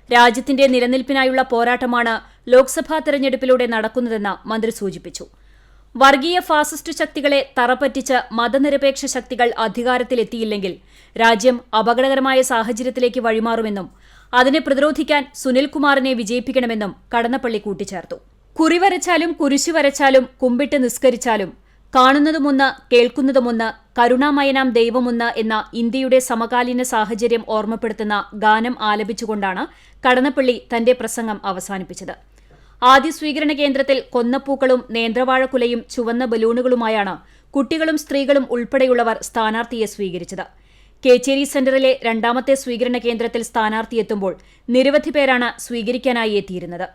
രാജ്യത്തിന്റെ നിലനിൽപ്പിനായുള്ള പോരാട്ടമാണ് ലോക്സഭാ തെരഞ്ഞെടുപ്പിലൂടെ നടക്കുന്നതെന്ന് മന്ത്രി സൂചിപ്പിച്ചു. വർഗീയ ഫാസിസ്റ്റ് ശക്തികളെ തറപ്പറ്റിച്ച് മതനിരപേക്ഷ ശക്തികൾ അധികാരത്തിലെത്തിയില്ലെങ്കിൽ രാജ്യം അപകടകരമായ സാഹചര്യത്തിലേക്ക് വഴിമാറുമെന്നും അതിനെ പ്രതിരോധിക്കാൻ സുനിൽകുമാറിനെ വിജയിപ്പിക്കണമെന്നും കടന്നപ്പള്ളി കൂട്ടിച്ചേർത്തു. കുറി വരച്ചാലും കുരിശു വരച്ചാലും കുമ്പിട്ട് നിസ്കരിച്ചാലും കാണുന്നതുമൊന്ന് കേൾക്കുന്നതുമൊന്ന് കരുണാമയനാം ദൈവമൊന്ന് എന്ന ഇന്ത്യയുടെ സമകാലീന സാഹചര്യം ഓർമ്മപ്പെടുത്തുന്ന ഗാനം ആലപിച്ചുകൊണ്ടാണ് കടന്നപ്പള്ളി തന്റെ പ്രസംഗം അവസാനിപ്പിച്ചത്. ആദ്യ സ്വീകരണ കേന്ദ്രത്തിൽ കൊന്നപ്പൂക്കളും നേന്ത്രവാഴക്കുലയും ചുവന്ന ബലൂണുകളുമായാണ് കുട്ടികളും സ്ത്രീകളും ഉൾപ്പെടെയുള്ളവർ സ്ഥാനാർത്ഥിയെ സ്വീകരിച്ചത്. കേച്ചേരി സെന്ററിലെ രണ്ടാമത്തെ സ്വീകരണ കേന്ദ്രത്തിൽ സ്ഥാനാർത്ഥിയെത്തുമ്പോൾ നിരവധി പേരാണ് സ്വീകരിക്കാനായി എത്തിയിരുന്നത്.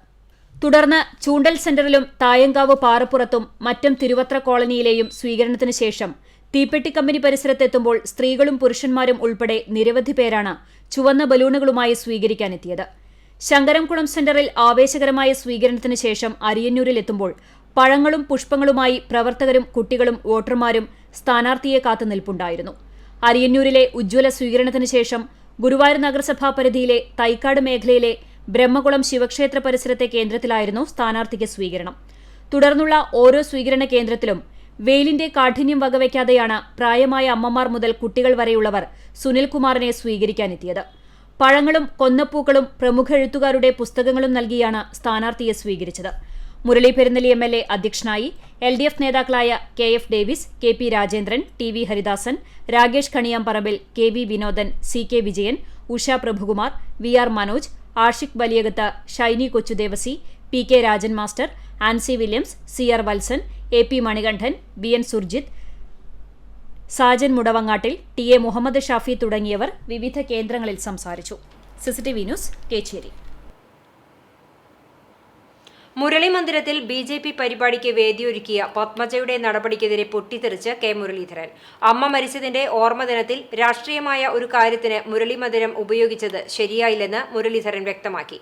തുടർന്ന് ചൂണ്ടൽ സെന്ററിലും തായങ്കാവ് പാറപ്പുറത്തും മറ്റും തിരുവത്ര കോളനിയിലെയും സ്വീകരണത്തിന് ശേഷം തീപ്പെട്ടി കമ്പനി പരിസരത്തെത്തുമ്പോൾ സ്ത്രീകളും പുരുഷന്മാരും ഉൾപ്പെടെ നിരവധി പേരാണ് ചുവന്ന ബലൂണുകളുമായി സ്വീകരിക്കാനെത്തിയത്. ശങ്കരംകുളം സെന്ററിൽ ആവേശകരമായ സ്വീകരണത്തിന് ശേഷം അരിയന്നൂരിലെത്തുമ്പോൾ പഴങ്ങളും പുഷ്പങ്ങളുമായി പ്രവർത്തകരും കുട്ടികളും വോട്ടർമാരും സ്ഥാനാർത്ഥിയെ കാത്തുനിൽപ്പുണ്ടായിരുന്നു. അരിയന്നൂരിലെ ഉജ്ജ്വല സ്വീകരണത്തിന് ശേഷം ഗുരുവായൂർ നഗരസഭാ പരിധിയിലെ തൈക്കാട് മേഖലയിലെ ബ്രഹ്മകുളം ശിവക്ഷേത്ര പരിസരത്തെ കേന്ദ്രത്തിലായിരുന്നു സ്ഥാനാർത്ഥിക്ക് സ്വീകരണം. തുടർന്നുള്ള ഓരോ സ്വീകരണ കേന്ദ്രത്തിലും വെയിലിന്റെ കാഠിന്യം വകവയ്ക്കാതെയാണ് പ്രായമായ അമ്മമാർ മുതൽ കുട്ടികൾ വരെയുള്ളവർ സുനിൽകുമാറിനെ സ്വീകരിക്കാനെത്തിയത്. പഴങ്ങളും കൊന്നപ്പൂക്കളും പ്രമുഖ എഴുത്തുകാരുടെ പുസ്തകങ്ങളും നൽകിയാണ് സ്ഥാനാർത്ഥിയെ സ്വീകരിച്ചത്. മുരളി പെരുന്നെല്ലി MLA അധ്യക്ഷനായി. LDF നേതാക്കളായ KF Davis, KP Rajendran, TV Haridasan, Rakesh Kaniyamparambil, KV Vinodan, CK Vijayan, Usha Prabhukumar, VR Manoj, Ashiq Baliyakath, Shiny Kochudevasi, PK Rajan master, Ancy Williams, CR Valsan, AP Manikandan, BN Surjith, Sajan Mudavangattil, TA Muhammad Shafi തുടങ്ങിയവർ വിവിധ കേന്ദ്രങ്ങളിൽ സംസാരിച്ചു. CCTV news, Kecheri. മുരളി മന്ദിരത്തിൽ BJP പരിപാടിക്ക് വേദിയൊരുക്കിയ പത്മജയുടെ നടപടിക്കെതിരെ പൊട്ടിത്തെറിച്ച് K മുരളീധരൻ. അമ്മ മരിച്ചതിന്റെ ഓർമ്മദിനത്തിൽ രാഷ്ട്രീയമായ ഒരു കാര്യത്തിന് മുരളി മന്ദിരം ഉപയോഗിച്ചത് ശരിയായില്ലെന്ന് മുരളീധരൻ വ്യക്തമാക്കി.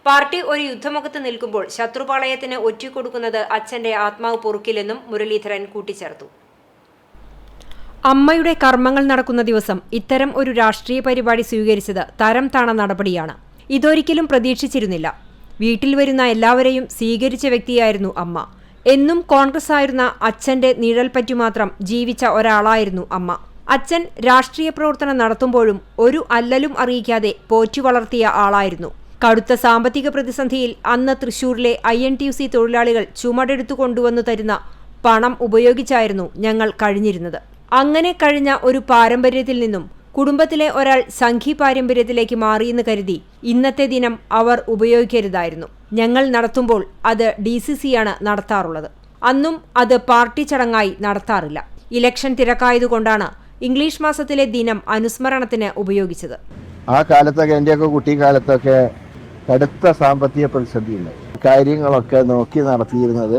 പാർട്ടി ഒരു യുദ്ധമുഖത്ത് നിൽക്കുമ്പോൾ ശത്രുപാളയത്തിന് ഒറ്റിക്കൊടുക്കുന്നത് അച്ഛന്റെ ആത്മാവ് പൊറുക്കില്ലെന്നും മുരളീധരൻ കൂട്ടിച്ചേർത്തു. അമ്മയുടെ കർമ്മങ്ങൾ നടക്കുന്ന ദിവസം ഇത്തരം ഒരു രാഷ്ട്രീയ പരിപാടി സ്വീകരിച്ചത് തരം താണ നടപടിയാണ്. ഇതൊരിക്കലും പ്രതീക്ഷിച്ചിരുന്നില്ല. വീട്ടിൽ വരുന്ന എല്ലാവരെയും സ്വീകരിച്ച വ്യക്തിയായിരുന്നു അമ്മ. എന്നും കോൺഗ്രസ് ആയിരുന്ന അച്ഛന്റെ നിഴൽ പറ്റുമാത്രം ജീവിച്ച ഒരാളായിരുന്നു അമ്മ. അച്ഛൻ രാഷ്ട്രീയ പ്രവർത്തനം നടത്തുമ്പോഴും ഒരു അല്ലലും അറിയിക്കാതെ പോറ്റി വളർത്തിയ ആളായിരുന്നു. കടുത്ത സാമ്പത്തിക പ്രതിസന്ധിയിൽ അന്ന് തൃശൂരിലെ INTUC തൊഴിലാളികൾ ചുമടെടുത്തു കൊണ്ടുവന്നു തരുന്ന പണം ഉപയോഗിച്ചായിരുന്നു ഞങ്ങൾ കഴിഞ്ഞിരുന്നത്. അങ്ങനെ കഴിഞ്ഞ ഒരു പാരമ്പര്യത്തിൽ നിന്നും കുടുംബത്തിലെ ഒരാൾ സംഘി പാരമ്പര്യത്തിലേക്ക് മാറിയെന്ന് കരുതി ഇന്നത്തെ ദിനം അവർ ഉപയോഗിക്കരുതായിരുന്നു. ഞങ്ങൾ നടത്തുമ്പോൾ അത് DCCയാണ് നടത്താറുള്ളത്. അന്നും അത് പാർട്ടി ചടങ്ങായി നടത്താറില്ല. ഇലക്ഷൻ തിരക്കായതുകൊണ്ടാണ് ഇംഗ്ലീഷ് മാസത്തിലെ ദിനം അനുസ്മരണത്തിന് ഉപയോഗിച്ചത്. ആ കാലത്തൊക്കെ എൻ്റെയൊക്കെ കുട്ടിക്കാലത്തൊക്കെ കടുത്ത സാമ്പത്തിക പ്രതിസന്ധിയില്ല. കാര്യങ്ങളൊക്കെ നോക്കി നടത്തിയിരുന്നത്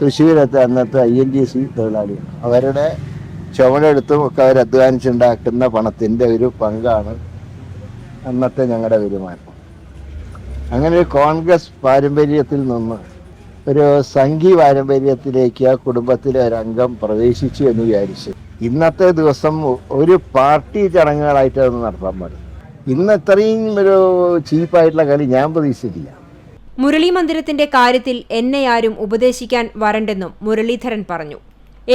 തൃശ്ശൂരത്തെ അന്നത്തെ INTUC തൊഴിലാളികൾ. അവരുടെ ചുമടെടുത്തും ഒക്കെ അവർ അധ്വാനിച്ചുണ്ടാക്കുന്ന പണത്തിൻ്റെ ഒരു പങ്കാണ് അന്നത്തെ ഞങ്ങളുടെ വരുമാനം. അങ്ങനെ ഒരു കോൺഗ്രസ് പാരമ്പര്യത്തിൽ നിന്ന് ഒരു സംഘി പാരമ്പര്യത്തിലേക്ക് ആ കുടുംബത്തിലെ ഒരംഗം പ്രവേശിച്ചു എന്ന് വിചാരിച്ചു. ഇന്നത്തെ ദിവസം ഒരു പാർട്ടി ചടങ്ങുകളായിട്ട് അത് നടത്താൻ പാടില്ല. ഇന്ന് ഇത്രയും ഒരു ചീപ്പായിട്ടുള്ള കളി ഞാൻ പ്രതീക്ഷിച്ചിട്ടില്ല. മുരളി മന്ദിരത്തിന്റെ കാര്യത്തിൽ എന്നെ ആരും ഉപദേശിക്കാൻ വരണ്ടെന്നും മുരളീധരൻ പറഞ്ഞു.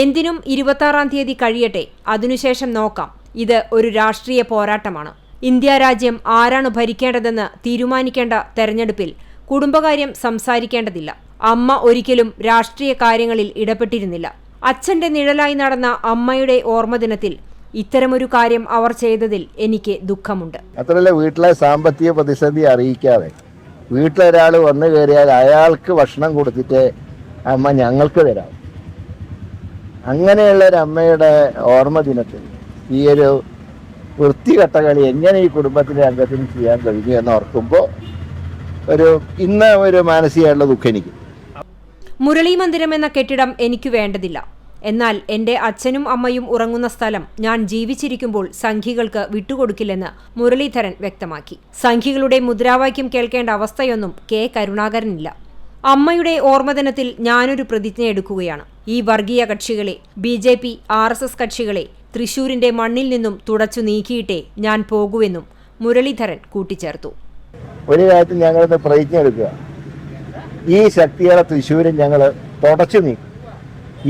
എന്തിനും 26-ാം തീയതി കഴിയട്ടെ, അതിനുശേഷം നോക്കാം. ഇത് ഒരു രാഷ്ട്രീയ പോരാട്ടമാണ്. ഇന്ത്യ രാജ്യം ആരാണ് ഭരിക്കേണ്ടതെന്ന് തീരുമാനിക്കേണ്ട തെരഞ്ഞെടുപ്പിൽ കുടുംബകാര്യം സംസാരിക്കേണ്ടതില്ല. അമ്മ ഒരിക്കലും രാഷ്ട്രീയ കാര്യങ്ങളിൽ ഇടപെട്ടിരുന്നില്ല. അച്ഛന്റെ നിഴലായി നടന്ന അമ്മയുടെ ഓർമ്മദിനത്തിൽ ഇത്തരമൊരു കാര്യം അവർ ചെയ്തതിൽ എനിക്ക് ദുഃഖമുണ്ട്. അത്രയല്ല, വീട്ടിലെ സാമ്പത്തിക പ്രതിസന്ധി അറിയിക്കാതെ വീട്ടിലൊരാൾ വന്നു കയറിയാൽ അയാൾക്ക് ഭക്ഷണം കൊടുത്തിട്ട് അമ്മ ഞങ്ങൾക്ക് തരാം. അങ്ങനെയുള്ള ഒരു അമ്മയുടെ ഓർമ്മ ദിനത്തിൽ ഈ ഒരു വൃത്തികെട്ട കളി എങ്ങനെ ഈ കുടുംബത്തിലെ അംഗത്തിന് ചെയ്യാൻ കഴിഞ്ഞു എന്ന് ഓർക്കുമ്പോൾ ഇന്ന് ഒരു മാനസികമായിട്ടുള്ള ദുഃഖം എനിക്ക്. മുരളി മന്ദിരം എന്ന കെട്ടിടം എനിക്ക് വേണ്ടതില്ല. എന്നാൽ എന്റെ അച്ഛനും അമ്മയും ഉറങ്ങുന്ന സ്ഥലം ഞാൻ ജീവിച്ചിരിക്കുമ്പോൾ സംഘികൾക്ക് വിട്ടുകൊടുക്കില്ലെന്ന് മുരളീധരൻ വ്യക്തമാക്കി. സംഘികളുടെ മുദ്രാവാക്യം കേൾക്കേണ്ട അവസ്ഥയൊന്നും കെ കരുണാകരനില്ല. അമ്മയുടെ ഓർമ്മദിനത്തിൽ ഞാനൊരു പ്രതിജ്ഞ എടുക്കുകയാണ്. ഈ വർഗീയ കക്ഷികളെ, BJP, RSS കക്ഷികളെ തൃശൂരിന്റെ മണ്ണിൽ നിന്നും തുടച്ചു നീക്കിയിട്ടേ ഞാൻ പോകൂവെന്നും മുരളീധരൻ കൂട്ടിച്ചേർത്തു. ഒരു കാര്യത്തിൽ ഞങ്ങളൊന്ന് പ്രതിജ്ഞ എടുക്കുക, ഈ ശക്തികളെ തൃശ്ശൂരിൽ ഞങ്ങൾ തുടച്ചു നീക്കും.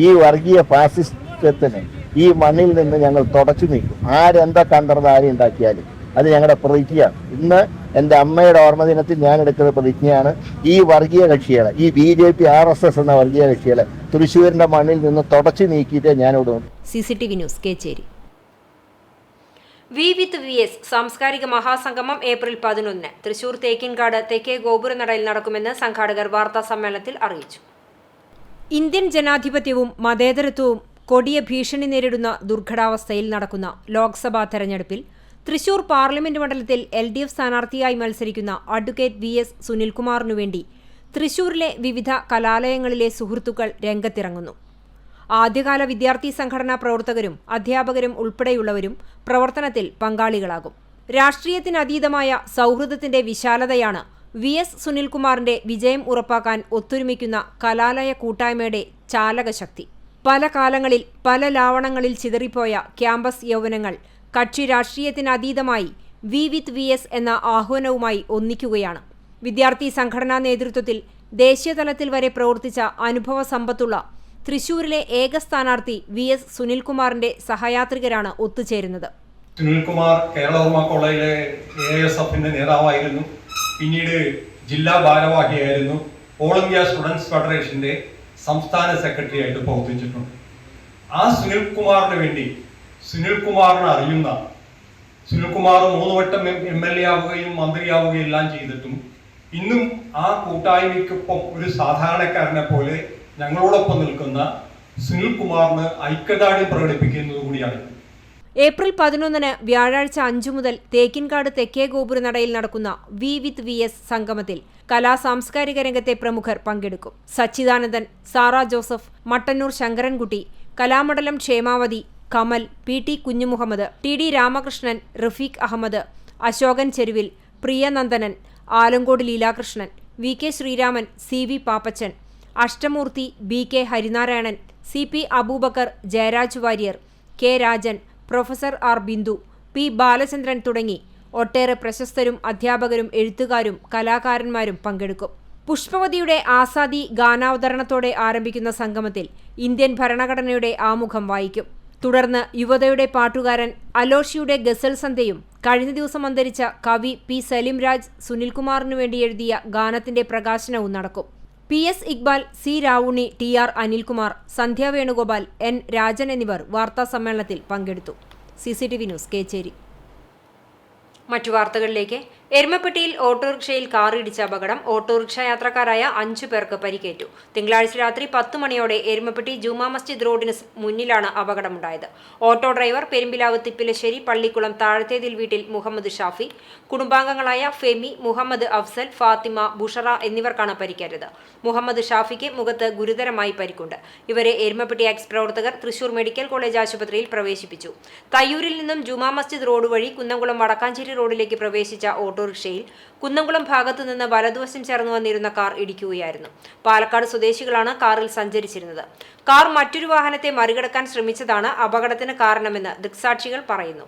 ഈ വർഗീയ ഫാസിസത്തിന് ഈ മണ്ണിൽ നിന്ന് ഞങ്ങൾ തുടച്ചു നീക്കും. ആരെന്തൊക്കെ അന്തർധാര ഉണ്ടാക്കിയാലും അത് ഞങ്ങളുടെ പ്രതിജ്ഞയാണ്. ഇന്ന് എൻ്റെ അമ്മയുടെ ഓർമ്മദിനത്തിൽ ഞാൻ എടുക്കുന്ന പ്രതിജ്ഞയാണ്, ഈ വർഗീയ കക്ഷികളെ, ഈ BJP, RSS എന്ന വർഗീയ കക്ഷികളെ തൃശ്ശൂരിന്റെ മണ്ണിൽ നിന്ന് തുടച്ചു നീക്കിയിട്ട് ഞാൻ ഇടും. CCTV news, Kecheri. VWS സാംസ്കാരിക മഹാസംഗമം ഏപ്രിൽ 11 തൃശൂർ തേക്കിൻകാട് തെക്കേ ഗോപുരനടയിൽ നടക്കുമെന്ന് സംഘാടകർ വാർത്താ സമ്മേളനത്തിൽ അറിയിച്ചു. ഇന്ത്യൻ ജനാധിപത്യവും മതേതരത്വവും കൊടിയ ഭീഷണി നേരിടുന്ന ദുർഘടാവസ്ഥയിൽ നടക്കുന്ന ലോക്സഭാ തെരഞ്ഞെടുപ്പിൽ തൃശൂർ പാർലമെന്റ് മണ്ഡലത്തിൽ LDF സ്ഥാനാർത്ഥിയായി മത്സരിക്കുന്ന അഡ്വക്കേറ്റ് VS സുനിൽകുമാറിനു വേണ്ടി തൃശൂരിലെ വിവിധ കലാലയങ്ങളിലെ സുഹൃത്തുക്കൾ രംഗത്തിറങ്ങുന്നു. ആദ്യകാല വിദ്യാർത്ഥി സംഘടനാ പ്രവർത്തകരും അധ്യാപകരും ഉൾപ്പെടെയുള്ളവരും പ്രവർത്തനത്തിൽ പങ്കാളികളാകും. രാഷ്ട്രീയത്തിനതീതമായ സൗഹൃദത്തിന്റെ വിശാലതയാണ് VS സുനിൽകുമാറിന്റെ വിജയം ഉറപ്പാക്കാൻ ഒത്തൊരുമിക്കുന്ന കലാലയ കൂട്ടായ്മയുടെ ചാലകശക്തി. പല കാലങ്ങളിൽ പല ലാവണങ്ങളിൽ ചിതറിപ്പോയ ക്യാമ്പസ് യൗവനങ്ങൾ കക്ഷി രാഷ്ട്രീയത്തിനതീതമായി VWS എന്ന ആഹ്വാനവുമായി ഒന്നിക്കുകയാണ്. വിദ്യാർത്ഥി സംഘടനാ നേതൃത്വത്തിൽ ദേശീയതലത്തിൽ വരെ പ്രവർത്തിച്ച അനുഭവ സമ്പത്തുള്ള തൃശൂരിലെ ഏക സ്ഥാനാർത്ഥി VS സുനിൽകുമാറിന്റെ സഹയാത്രികരാണ് ഒത്തുചേരുന്നത്. സുനിൽകുമാർ കേരള കോളേജിലെ ASFന്റെ നേതാവായിരുന്നു. പിന്നീട് ജില്ലാ ഭാരവാഹിയായിരുന്നു. ഓൾ ഇന്ത്യ സ്റ്റുഡൻസ് ഫെഡറേഷന്റെ സംസ്ഥാന സെക്രട്ടറി ആയിട്ട് പ്രവർത്തിച്ചിട്ടുണ്ട്. ആ സുനിൽകുമാറിന് വേണ്ടി, സുനിൽകുമാറിനെ അറിയുന്ന, സുനിൽകുമാർ 3 വട്ടം MLA ആവുകയും മന്ത്രിയാവുകയും എല്ലാം ചെയ്തിട്ടും ഇന്നും ആ കൂട്ടായ്മയ്ക്കൊപ്പം ഒരു സാധാരണക്കാരനെ പോലെ ഞങ്ങളോടൊപ്പം നിൽക്കുന്ന സുനിൽകുമാറിന് ഐക്യദാർഢ്യം പ്രകടിപ്പിക്കുന്നത് കൂടിയാണ്. ഏപ്രിൽ 11 വ്യാഴാഴ്ച 5 മുതൽ തേക്കിൻകാട് തെക്കേ ഗോപുരനടയിൽ നടക്കുന്ന VWS സംഗമത്തിൽ കലാസാംസ്കാരിക രംഗത്തെ പ്രമുഖർ പങ്കെടുക്കും. Sachidanandan, Sara Joseph, Mattannur Sankarankutty, Kalamandalam Kshemavathi, Kamal, PT Kunjumuhammad, TD Ramakrishnan, Rafeeq Ahammed, Ashokan Cheruvil, Priyanandanan, Alankode Leelakrishnan, VK Sreeraman, CV Pappachan, Ashtamoorthy, BK Harinarayanan, CP Aboobacker, Jayaraj Warrier, K Rajan, professor R Bindu, P Balachandran തുടങ്ങി ഒട്ടേറെ പ്രശസ്തരും അധ്യാപകരും എഴുത്തുകാരും കലാകാരന്മാരും പങ്കെടുക്കും. പുഷ്പവതിയുടെ ആസാദി ഗാനാവതരണത്തോടെ ആരംഭിക്കുന്ന സംഗമത്തിൽ ഇന്ത്യൻ ഭരണഘടനയുടെ ആമുഖം വായിക്കും. തുടർന്ന് യുവതയുടെ പാട്ടുകാരൻ അലോഷിയുടെ ഗസൽ സന്ധ്യയും കഴിഞ്ഞ ദിവസം അന്തരിച്ച കവി P സലിം രാജ് സുനിൽകുമാറിനു വേണ്ടി എഴുതിയ ഗാനത്തിന്റെ പ്രകാശനവും നടക്കും. PS Iqbal, C Ravunni, TR Anilkumar, സന്ധ്യ വേണുഗോപാൽ, N രാജൻ എന്നിവർ വാർത്താ സമ്മേളനത്തിൽ പങ്കെടുത്തു. CCTV news, Kecheri. മറ്റു വാർത്തകളിലേക്ക്. എരുമപ്പെട്ടിയിൽ ഓട്ടോറിക്ഷയിൽ കാറിടിച്ച അപകടം. ഓട്ടോറിക്ഷ യാത്രക്കാരായ 5 പേർക്ക് പരിക്കേറ്റു. തിങ്കളാഴ്ച രാത്രി 10 മണിയോടെ എരുമപ്പെട്ടി ജുമാ മസ്ജിദ് റോഡിന് മുന്നിലാണ് അപകടമുണ്ടായത്. ഓട്ടോ ഡ്രൈവർ പെരുമ്പിലാവ് തിപ്പിലശ്ശേരി പള്ളിക്കുളം താഴത്തേതിൽ വീട്ടിൽ മുഹമ്മദ് ഷാഫി, കുടുംബാംഗങ്ങളായ ഫെമി, മുഹമ്മദ് അഫ്സൽ, ഫാത്തിമ, ബുഷറ എന്നിവർക്കാണ് പരിക്കേറ്റത്. മുഹമ്മദ് ഷാഫിക്ക് മുഖത്ത് ഗുരുതരമായി പരിക്കുണ്ട്. ഇവരെ എരുമപ്പെട്ടി എക്സ് പ്രവർത്തകർ തൃശൂർ മെഡിക്കൽ കോളേജ് ആശുപത്രിയിൽ പ്രവേശിപ്പിച്ചു. തയ്യൂരിൽ നിന്നും ജുമാ മസ്ജിദ് റോഡ് വഴി കുന്നംകുളം വടക്കാഞ്ചേരി റോഡിലേക്ക് പ്രവേശിച്ച ഓട്ടോറിക്ഷയിൽ കുന്നംകുളം ഭാഗത്തു നിന്ന് വലതുവശം ചേർന്ന് വന്നിരുന്ന കാർ ഇടിക്കുകയായിരുന്നു. പാലക്കാട് സ്വദേശികളാണ് കാറിൽ സഞ്ചരിച്ചിരുന്നത്. കാർ മറ്റൊരു വാഹനത്തെ മറികടക്കാൻ ശ്രമിച്ചതാണ് അപകടത്തിന് കാരണമെന്ന് ദൃക്സാക്ഷികൾ പറയുന്നു.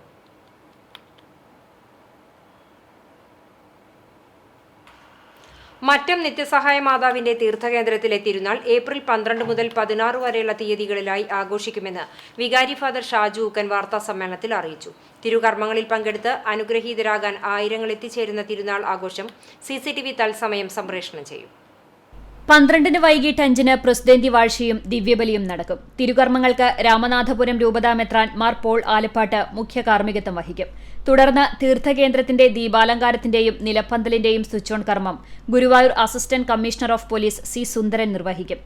മറ്റം നിത്യസഹായ മാതാവിന്റെ തീർത്ഥകേന്ദ്രത്തിലെ തിരുനാൾ ഏപ്രിൽ 12 മുതൽ 16 വരെയുള്ള തീയതികളിലായി ആഘോഷിക്കുമെന്ന് വികാരി ഫാദർ ഷാജു ഊക്കൻ വാർത്താസമ്മേളനത്തിൽ അറിയിച്ചു. തിരുകർമ്മങ്ങളിൽ പങ്കെടുത്ത് അനുഗ്രഹീതരാകാൻ ആയിരങ്ങൾ എത്തിച്ചേരുന്ന തിരുനാൾ ആഘോഷം CCTV തത്സമയം സംപ്രേഷണം ചെയ്യും. 12 വൈകിട്ട് 5 പ്രസിദ്ധേന്തി വാഴ്ചയും ദിവ്യബലിയും നടക്കും. തിരുകർമ്മങ്ങൾക്ക് രാമനാഥപുരം രൂപതാ മെത്രാൻ മാർ പോൾ ആലപ്പാട്ട് മുഖ്യ കാർമ്മികത്വം വഹിക്കും. തുടർന്ന് തീർത്ഥകേന്ദ്രത്തിന്റെ ദീപാലങ്കാരത്തിന്റെയും നിലപ്പന്തലിന്റെയും സ്വിച്ച് ഓൺ കർമ്മം Guruvayur assistant commissioner of police C. സുന്ദരൻ നിർവഹിക്കും.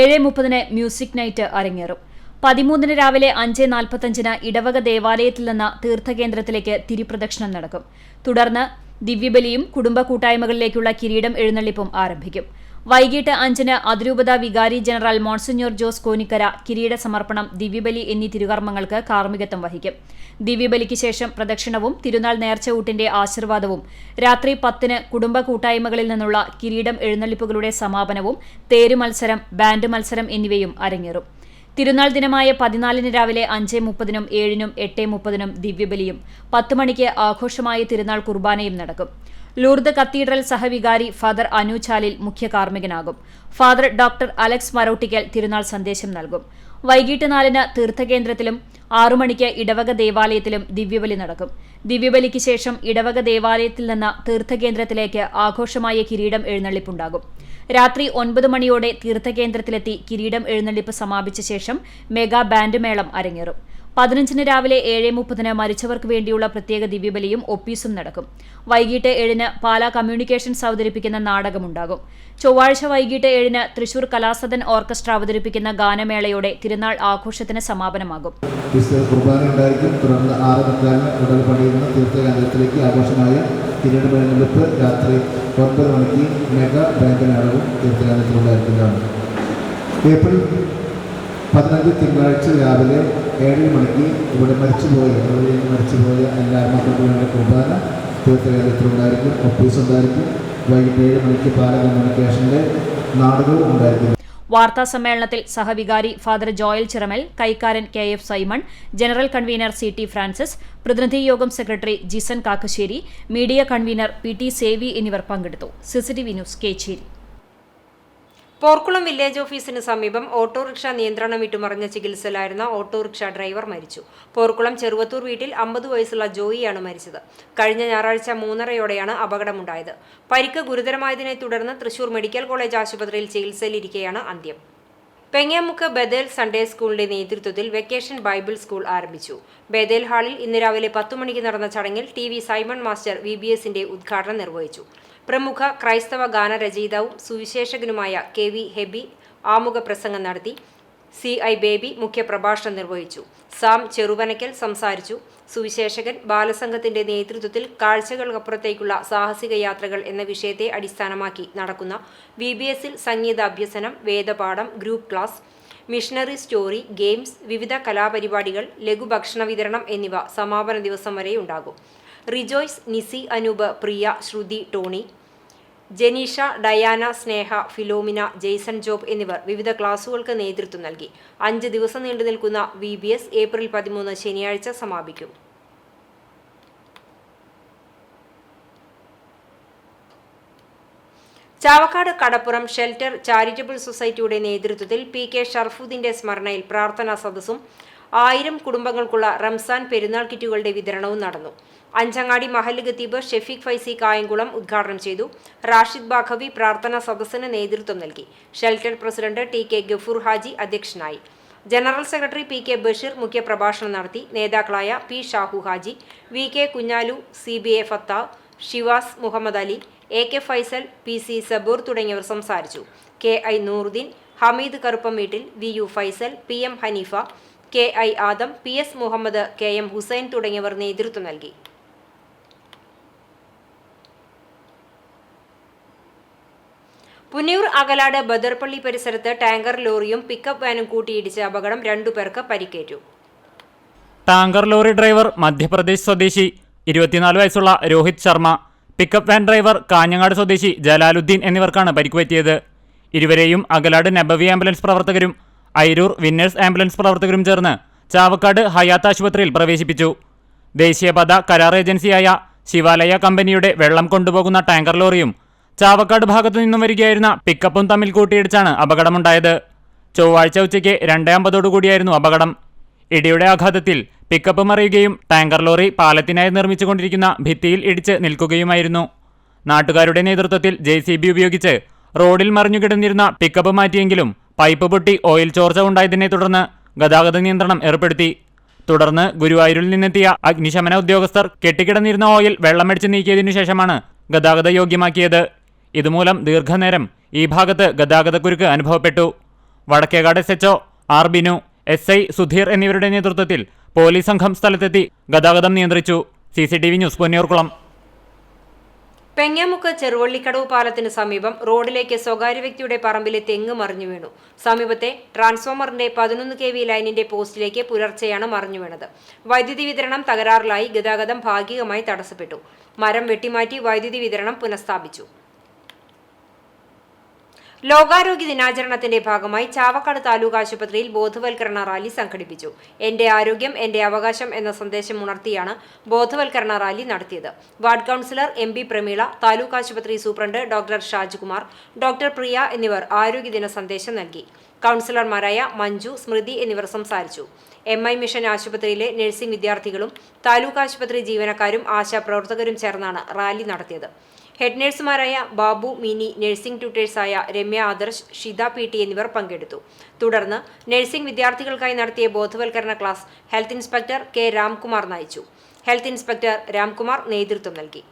7:30 മ്യൂസിക് നൈറ്റ് അരങ്ങേറും. 13 രാവിലെ 5:45 ഇടവക ദേവാലയത്തിൽ നിന്ന് തീർത്ഥകേന്ദ്രത്തിലേക്ക് തിരിപ്രദക്ഷിണം നടക്കും. തുടർന്ന് ദിവ്യബലിയും കുടുംബ കൂട്ടായ്മകളിലേക്കുള്ള കിരീടം എഴുന്നള്ളിപ്പും ആരംഭിക്കും. വൈകിട്ട് 5 അതിരൂപത വികാരി ജനറൽ മോൺസിഞ്ഞോർ ജോസ് കോനിക്കര കിരീട സമർപ്പണം, ദിവ്യബലി എന്നീ തിരുകർമ്മങ്ങൾക്ക് കാർമ്മികത്വം വഹിക്കും. ദിവ്യബലിക്ക് ശേഷം പ്രദക്ഷിണവും തിരുനാൾ നേർച്ചയൂട്ടിന്റെ ആശീർവാദവും, രാത്രി 10 കുടുംബ കൂട്ടായ്മകളിൽ നിന്നുള്ള കിരീടം എഴുന്നള്ളിപ്പുകളുടെ സമാപനവും, തേരുമത്സരം, ബാൻഡ് മത്സരം എന്നിവയും അരങ്ങേറും. തിരുനാൾ ദിനമായ 14 രാവിലെ 5:30 7 8:30 ദിവ്യബലിയും 10 മണിക്ക് ആഘോഷമായ തിരുനാൾ കുർബാനയും നടക്കും. ലൂർദ് കത്തീഡ്രൽ സഹവികാരി ഫാദർ അനു ചാലിൽ മുഖ്യ കാർമ്മികനാകും. ഫാദർ ഡോക്ടർ അലക്സ് മറോട്ടിക്കൽ തിരുനാൾ സന്ദേശം നൽകും. വൈകിട്ട് 4 തീർത്ഥകേന്ദ്രത്തിലും 6 മണിക്ക് ഇടവക ദേവാലയത്തിലും ദിവ്യബലി നടക്കും. ദിവ്യബലിക്ക് ശേഷം ഇടവക ദേവാലയത്തിൽ നിന്ന് തീർത്ഥകേന്ദ്രത്തിലേക്ക് ആഘോഷമായ കിരീടം എഴുന്നള്ളിപ്പുണ്ടാകും. രാത്രി 9 മണിയോടെ തീർത്ഥകേന്ദ്രത്തിലെത്തി കിരീടം എഴുന്നള്ളിപ്പ് സമാപിച്ച ശേഷം മെഗാ ബാൻഡ് മേളം അരങ്ങേറും. 15 രാവിലെ 7:30 മരിച്ചവർക്ക് വേണ്ടിയുള്ള പ്രത്യേക ദിവ്യബലിയും ഒപ്പീസും നടക്കും. വൈകിട്ട് 7 പാലാ കമ്മ്യൂണിക്കേഷൻസ് അവതരിപ്പിക്കുന്ന നാടകമുണ്ടാകും. ചൊവ്വാഴ്ച വൈകിട്ട് 7 തൃശൂർ കലാസദൻ ഓർക്കസ്ട്ര അവതരിപ്പിക്കുന്ന ഗാനമേളയോടെ തിരുനാൾ ആഘോഷത്തിന് സമാപനമാകും. കുർബാന ഉണ്ടായിരിക്കും. തുടർന്ന് 6:30 ഉടൽപള്ളിയിൽ നിന്ന് തീർത്ഥകേന്ദ്രത്തിലേക്ക് ആഘോഷമായ കിരീടമെഴുന്നള്ളിപ്പ് രാത്രി 9 മണിക്ക് മെഗാ ബാൻഡ് മേളവും തീർത്ഥകേന്ദ്രത്തിലുണ്ടായിരിക്കുന്നതാണ്. ഏപ്രിൽ 15 തിങ്കളാഴ്ച രാവിലെ 7 മണിക്ക് ഇവിടെ മരിച്ചുപോയ എല്ലാ മക്കൾക്കും വേണ്ട കുർബാന തീർത്ഥകേന്ദ്രത്തിലുണ്ടായിരിക്കും. ഒപ്പീസ് ഉണ്ടായിരിക്കും. വൈകിട്ട് 7 മണിക്ക് പാലാ കമ്മ്യൂണിക്കേഷന്റെ നാടകവും ഉണ്ടായിരിക്കും. വാർത്താ സമ്മേളനത്തിൽ സഹവികാരി ഫാദർ ജോയൽ ചിറമൽ, കൈക്കാരൻ KF Simon, general convener CT Francis, പ്രതിനിധി യോഗം secretary Jisan Kakkassery, media convener PT Sevi എന്നിവർ പങ്കെടുത്തു. CCTV news Kechery. Porkulam village ഓഫീസിന് സമീപം ഓട്ടോറിക്ഷ നിയന്ത്രണം വിട്ടുമറിഞ്ഞ ചികിത്സയിലായിരുന്ന ഓട്ടോറിക്ഷ ഡ്രൈവർ മരിച്ചു. പോർക്കുളം ചെറുവത്തൂർ വീട്ടിൽ 50 വയസ്സുള്ള ജോയിയാണ് മരിച്ചത്. കഴിഞ്ഞ ഞായറാഴ്ച 3:30 അപകടമുണ്ടായത്. പരിക്ക് ഗുരുതരമായതിനെ തുടർന്ന് തൃശൂർ മെഡിക്കൽ കോളേജ് ആശുപത്രിയിൽ ചികിത്സയിലിരിക്കെയാണ് അന്ത്യം. പെങ്ങാമുക്ക് ബദേൽ സൺഡേ സ്കൂളിന്റെ നേതൃത്വത്തിൽ വെക്കേഷൻ ബൈബിൾ സ്കൂൾ ആരംഭിച്ചു. ബദേൽ ഹാളിൽ ഇന്ന് രാവിലെ 10 മണിക്ക് നടന്ന ചടങ്ങിൽ TV സൈമൺ മാസ്റ്റർ VBSന്റെ ഉദ്ഘാടനം നിർവഹിച്ചു. പ്രമുഖ ക്രൈസ്തവ ഗാനരചയിതാവും സുവിശേഷകനുമായ KV ഹെബി ആമുഖ പ്രസംഗം നടത്തി. CI ബേബി മുഖ്യപ്രഭാഷണം നിർവഹിച്ചു. സാം ചെറുവനക്കൽ സംസാരിച്ചു. സുവിശേഷകൻ ബാലസംഘത്തിന്റെ നേതൃത്വത്തിൽ കാഴ്ചകൾക്കപ്പുറത്തേക്കുള്ള സാഹസിക യാത്രകൾ എന്ന വിഷയത്തെ അടിസ്ഥാനമാക്കി നടക്കുന്ന VBSൽ സംഗീത അഭ്യസനം, വേദപാഠം, group class, missionary story, games, വിവിധ കലാപരിപാടികൾ, ലഘുഭക്ഷണ വിതരണം എന്നിവ സമാപന ദിവസം വരെ ഉണ്ടാകും. Rijoice, Nisy, Anoop, Priya, Shruthi, Tony, Janisha, Diana, Sneha, Philomina, Jason Job എന്നിവർ വിവിധ ക്ലാസുകൾക്ക് നേതൃത്വം നൽകി. 5 ദിവസം നീണ്ടു നിൽക്കുന്ന VBS ഏപ്രിൽ 13 ശനിയാഴ്ച സമാപിക്കും. ചാവക്കാട് കടപ്പുറം ഷെൽട്ടർ ചാരിറ്റബിൾ സൊസൈറ്റിയുടെ നേതൃത്വത്തിൽ PK ഷർഫുദ്ദീന്റെ സ്മരണയിൽ പ്രാർത്ഥനാ സദസ്സും 1000 കുടുംബങ്ങൾക്കുള്ള റംസാൻ പെരുന്നാൾ കിറ്റുകളുടെ വിതരണവും നടന്നു. അഞ്ചങ്ങാടി മഹല്ല് ഖത്തീബ് ഷെഫീഖ് ഫൈസി കായംകുളം ഉദ്ഘാടനം ചെയ്തു. റാഷിദ് ബാഖവി പ്രാർത്ഥനാ സദസ്സിന് നേതൃത്വം നൽകി. Shelter president TK Gafoor Haji അധ്യക്ഷനായി. ജനറൽ സെക്രട്ടറി PK ബഷീർ മുഖ്യപ്രഭാഷണം നടത്തി. നേതാക്കളായ P Shahu Haji, VK Kunjalu, CBA Fathah, Shivas Muhammad Ali, AK Faisal, PC Saboor തുടങ്ങിയവർ സംസാരിച്ചു. KI നൂറുദ്ദീൻ, ഹമീദ് കറുപ്പം വീട്ടിൽ, VU Faisal, PM Haneefa, KI Adam, PS Muhammad, KM Hussain തുടങ്ങിയവർ നേതൃത്വം നൽകി. പുന്നയൂർ അകലാട് ബദർപള്ളി പരിസരത്ത് ടാങ്കർ ലോറിയും പിക്കപ്പ് വാനും കൂട്ടിയിടിച്ച് അപകടം, 2 പേർക്ക് പരിക്കേറ്റു. ടാങ്കർ ലോറി ഡ്രൈവർ മധ്യപ്രദേശ് സ്വദേശി 24 വയസ്സുള്ള Rohit Sharma, pickup van driver Kanhangad സ്വദേശി ജലാലുദ്ദീൻ എന്നിവർക്കാണ് പരിക്കുപറ്റിയത്. ഇരുവരെയും അകലാട് നബവി ആംബുലൻസ് പ്രവർത്തകരും അയിരൂർ വിന്നേഴ്സ് ആംബുലൻസ് പ്രവർത്തകരും ചേർന്ന് ചാവക്കാട് ഹയാത്ത് ആശുപത്രിയിൽ പ്രവേശിപ്പിച്ചു. ദേശീയപാത കരാർ ഏജൻസിയായ ശിവാലയ കമ്പനിയുടെ വെള്ളം കൊണ്ടുപോകുന്ന ടാങ്കർ ലോറിയും ചാവക്കാട് ഭാഗത്തു നിന്നും വരികയായിരുന്ന പിക്കപ്പും തമ്മിൽ കൂട്ടിയിടിച്ചാണ് അപകടമുണ്ടായത്. ചൊവ്വാഴ്ച ഉച്ചയ്ക്ക് 2:50 അപകടം. ഇടിയുടെ ആഘാതത്തിൽ പിക്കപ്പ് മറിയുകയും ടാങ്കർ ലോറി പാലത്തിനായി നിർമ്മിച്ചുകൊണ്ടിരിക്കുന്ന ഭിത്തിയിൽ ഇടിച്ച് നിൽക്കുകയുമായിരുന്നു. നാട്ടുകാരുടെ നേതൃത്വത്തിൽ JCB ഉപയോഗിച്ച് റോഡിൽ മറിഞ്ഞുകിടന്നിരുന്ന പിക്കപ്പ് മാറ്റിയെങ്കിലും പൈപ്പ് പൊട്ടി ഓയിൽ ചോർച്ച ഉണ്ടായതിനെ തുടർന്ന് ഗതാഗത നിയന്ത്രണം ഏർപ്പെടുത്തി. തുടർന്ന് ഗുരുവായൂരിൽ നിന്നെത്തിയ അഗ്നിശമന ഉദ്യോഗസ്ഥർ കെട്ടിക്കിടന്നിരുന്ന ഓയിൽ വെള്ളമടിച്ച് നീക്കിയതിനു ശേഷമാണ് ഗതാഗത യോഗ്യമാക്കിയത്. ഇതുമൂലം ദീർഘനേരം ഈ ഭാഗത്ത് ഗതാഗതക്കുരുക്ക് അനുഭവപ്പെട്ടു. Vadakkekad SHO R. Binu, SI Sudheer എന്നിവരുടെ നേതൃത്വത്തിൽ പോലീസ് സംഘം സ്ഥലത്തെത്തി ഗതാഗതം നിയന്ത്രിച്ചു. CCTV news, Ponniyurkulam. പെങ്ങാമുക്ക് ചെറുവള്ളിക്കടവ് പാലത്തിന് സമീപം റോഡിലേക്ക് സ്വകാര്യ വ്യക്തിയുടെ പറമ്പിലെ തെങ്ങ് മറിഞ്ഞു വീണു. സമീപത്തെ ട്രാൻസ്ഫോമറിന്റെ 11 kV ലൈനിന്റെ പോസ്റ്റിലേക്ക് പുലർച്ചെയാണ് മറിഞ്ഞു വീണത്. വൈദ്യുതി വിതരണം തകരാറിലായി ഗതാഗതം ഭാഗികമായി തടസ്സപ്പെട്ടു. മരം വെട്ടിമാറ്റി വൈദ്യുതി വിതരണം പുനഃസ്ഥാപിച്ചു. ലോകാരോഗ്യ ദിനാചരണത്തിന്റെ ഭാഗമായി ചാവക്കാട് താലൂക്ക് ആശുപത്രിയിൽ ബോധവൽക്കരണ റാലി സംഘടിപ്പിച്ചു. എന്റെ ആരോഗ്യം എന്റെ അവകാശം എന്ന സന്ദേശം ഉണർത്തിയാണ് ബോധവൽക്കരണ റാലി നടത്തിയത്. Ward councillor MP Prameela, taluk ആശുപത്രി superintendent doctor Shajkumar, doctor Priya എന്നിവർ ആരോഗ്യദിന സന്ദേശം നൽകി. കൗൺസിലർമാരായ മഞ്ജു, സ്മൃതി എന്നിവർ സംസാരിച്ചു. MI മിഷൻ ആശുപത്രിയിലെ നഴ്സിംഗ് വിദ്യാർത്ഥികളും താലൂക്ക് ആശുപത്രി ജീവനക്കാരും ആശാപ്രവർത്തകരും ചേർന്നാണ് റാലി നടത്തിയത്. ഹെഡ് നഴ്സുമാരായ ബാബു, മിനി, നഴ്സിംഗ് ട്യൂട്ടേഴ്സായ രമ്യ ആദർശ്, ഷിത PT എന്നിവർ പങ്കെടുത്തു. തുടർന്ന് നഴ്സിംഗ് വിദ്യാർത്ഥികൾക്കായി നടത്തിയ ബോധവൽക്കരണ class health inspector K. Ramkumar നയിച്ചു. ഹെൽത്ത് ഇൻസ്പെക്ടർ രാംകുമാർ നേതൃത്വം നൽകി.